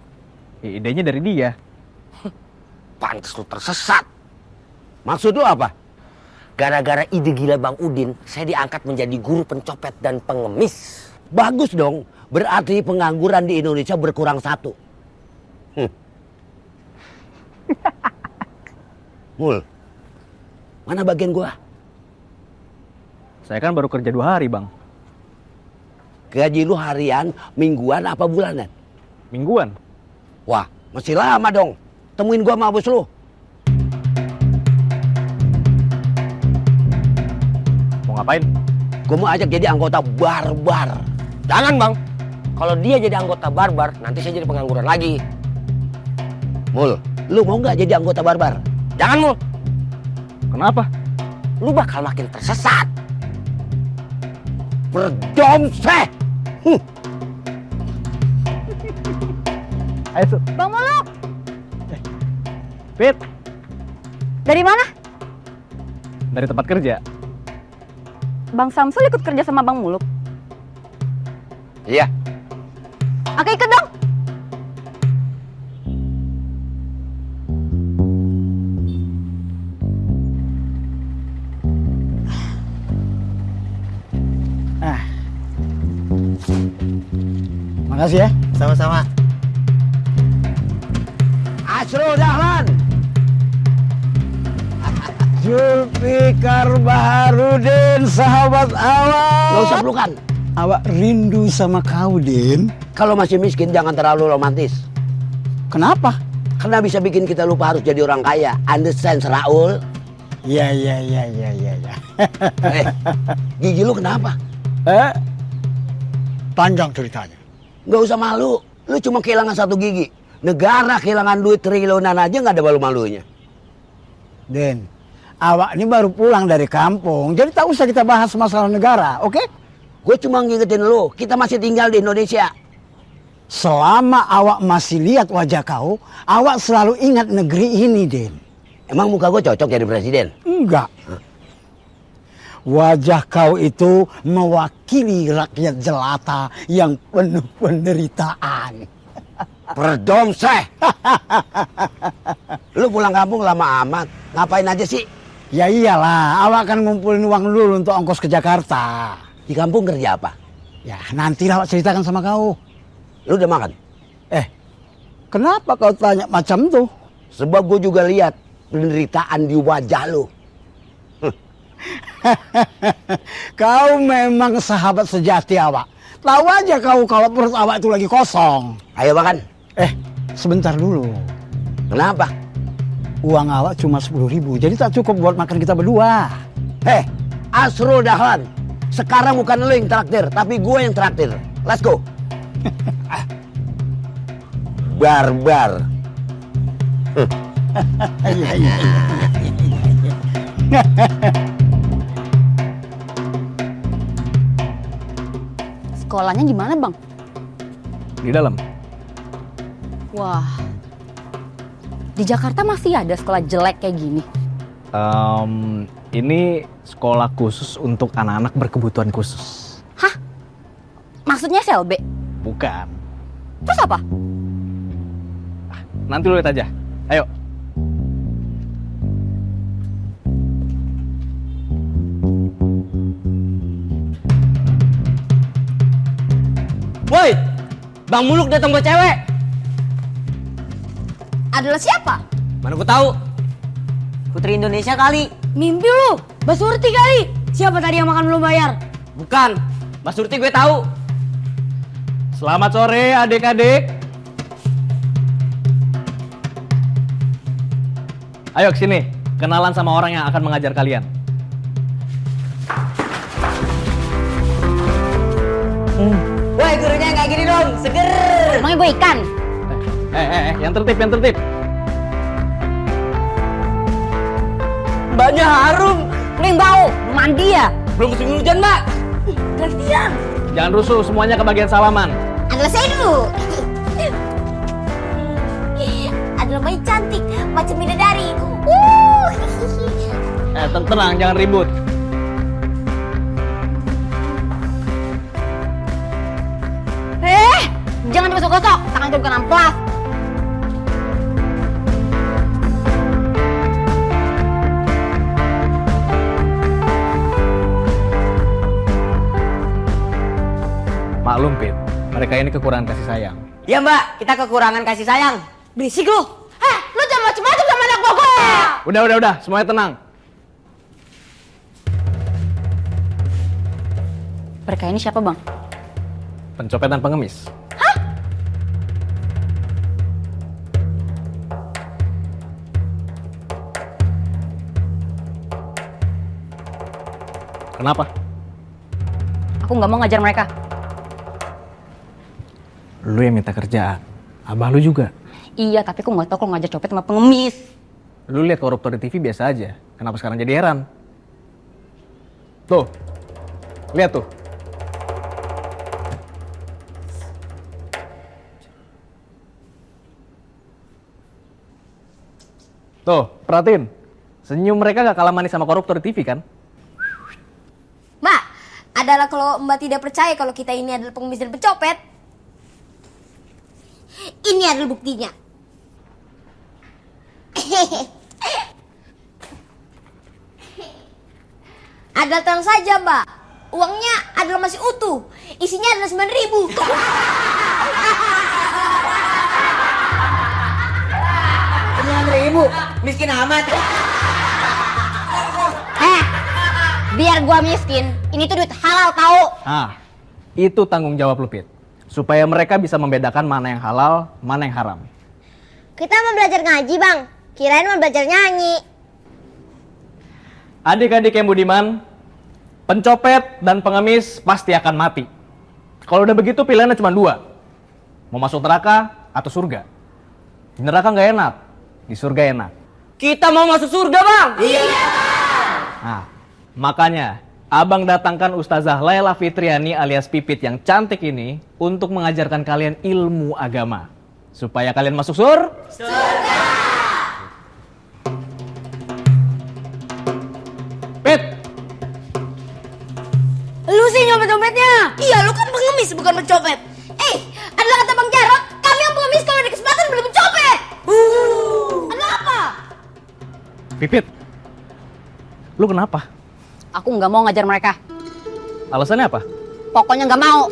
Idenya dari dia. Pantes lu tersesat. Maksud lo apa? Gara-gara ide gila Bang Udin, saya diangkat menjadi guru pencopet dan pengemis. Bagus dong, berarti pengangguran di Indonesia berkurang 1. Mul, mana bagian gua? Saya kan baru kerja 2 hari, Bang. Gaji lu harian, mingguan apa bulanan? Mingguan. Wah, masih lama dong. Temuin gua sama bos lu. Mau ngapain? Gua mau ajak jadi anggota barbar. Jangan Bang. Kalau dia jadi anggota barbar, nanti saya jadi pengangguran lagi. Mul, lu mau nggak jadi anggota barbar? Jangan Mul. Kenapa? Lu bakal makin tersesat. Berdomseh. Ayo, Bang Muluk, Pit. dari mana? Dari tempat kerja. Bang Samsul ikut kerja sama Bang Muluk. Iya. Aku ikut dong. Makasih ya. Sama-sama. Asrul Dahlan. Zulfikar Baharudin, sahabat awak. Gak usah pelukan. Awak rindu sama kau, Din. Kalau masih miskin jangan terlalu romantis. Kenapa? Karena bisa bikin kita lupa harus jadi orang kaya. Understand, Raul? Ya. Gigi lu kenapa? Panjang ceritanya. Gak usah malu. Lu cuma kehilangan 1 gigi. Negara kehilangan duit triliunan aja gak ada malu-malunya. Den, awak ini baru pulang dari kampung. Jadi tak usah kita bahas masalah negara, oke? Gue cuma ngingetin lu, kita masih tinggal di Indonesia. Selama awak masih lihat wajah kau, awak selalu ingat negeri ini, Den. Emang muka gue cocok jadi presiden? Enggak. Wajah kau itu mewakili rakyat jelata yang penuh penderitaan. Berdomseh. Lu pulang kampung lama amat. Ngapain aja sih? Ya iyalah, awak akan ngumpulin uang dulu untuk ongkos ke Jakarta. Di kampung kerja apa? Ya nanti awak ceritakan sama kau. Lu udah makan? Kenapa kau tanya macam tuh? Sebab gue juga lihat penderitaan di wajah lu. Kau memang sahabat sejati awak. Tahu aja kau kalau perut awak itu lagi kosong. Ayo makan. Sebentar dulu. Kenapa? Uang awak cuma 10.000, jadi tak cukup buat makan kita berdua. Asrul Dahlan. Sekarang bukan lu yang traktir, tapi gue yang traktir. Let's go. Barbar. Sekolahnya di mana, Bang? Di dalam. Wah. Di Jakarta masih ada sekolah jelek kayak gini. Ini sekolah khusus untuk anak-anak berkebutuhan khusus. Hah? Maksudnya SLB? Bukan. Terus apa? Nanti lu lihat aja. Ayo. Woi, Bang Muluk datang buat cewek. Adalah siapa? Mana gue tahu? Putri Indonesia kali. Mimpi lu, Mbak Surti kali. Siapa tadi yang makan belum bayar? Bukan, Mbak Surti gue tahu. Selamat sore adik-adik. Ayo kesini, kenalan sama orang yang akan mengajar kalian. Woi, gurunya kayak gini dong, seger. Emangnya gue ikan? Yang tertib, yang tertib. Mbaknya harum. Lu yang bau, mandi ya? Belum musim hujan, Mbak. Gantian. Jangan rusuh, semuanya ke bagian salaman. Adalah saya dulu. Adalah bayi cantik, macam bidadari. Tenang, jangan ribut. Jangan digosok-gosok, tangan gue bukan amplas. Maklum, Pit. Mereka ini kekurangan kasih sayang. Ya mbak, kita kekurangan kasih sayang. Berisik lu. Lu jangan macem-macem sama anak Bogor. Udah, semuanya tenang. Mereka ini siapa, Bang? Pencopet dan pengemis. Kenapa? Aku nggak mau ngajar mereka. Lu yang minta kerjaan. Abah lu juga. Iya, tapi aku nggak tahu kalau ngajar copet sama pengemis. Lu lihat koruptor di TV biasa aja. Kenapa sekarang jadi heran? Tuh. Lihat tuh. Tuh, perhatiin. Senyum mereka gak kalah manis sama koruptor di TV kan? Mbak, adalah kalau Mbak tidak percaya kalau kita ini adalah pengemis dan pencopet. Ini adalah buktinya. Ada tenang saja, Mbak. Uangnya adalah masih utuh. Isinya adalah 9.000. Miskin amat. Biar gua miskin, ini tuh duit halal tahu. Itu tanggung jawab lu, Pit. Supaya mereka bisa membedakan mana yang halal, mana yang haram. Kita mau belajar ngaji, Bang. Kirain mau belajar nyanyi. Adik-adik yang budiman, pencopet dan pengemis pasti akan mati. Kalau udah begitu pilihannya cuma dua. Mau masuk neraka atau surga. Di neraka nggak enak, di surga enak. Kita mau masuk surga, Bang. Iya. Nah, makanya Abang datangkan Ustazah Laila Fitriani alias Pipit yang cantik ini untuk mengajarkan kalian ilmu agama. Supaya kalian masuk surga. Pit! Lu sih nyopet-nyopetnya. Iya, lu kan pengemis bukan pencopet. Adalah kata Bang Jarot, kami yang pengemis kalau ada kesempatan belum mencopet. Kenapa? Pipit, lu kenapa? Aku nggak mau ngajar mereka. Alasannya apa? Pokoknya nggak mau.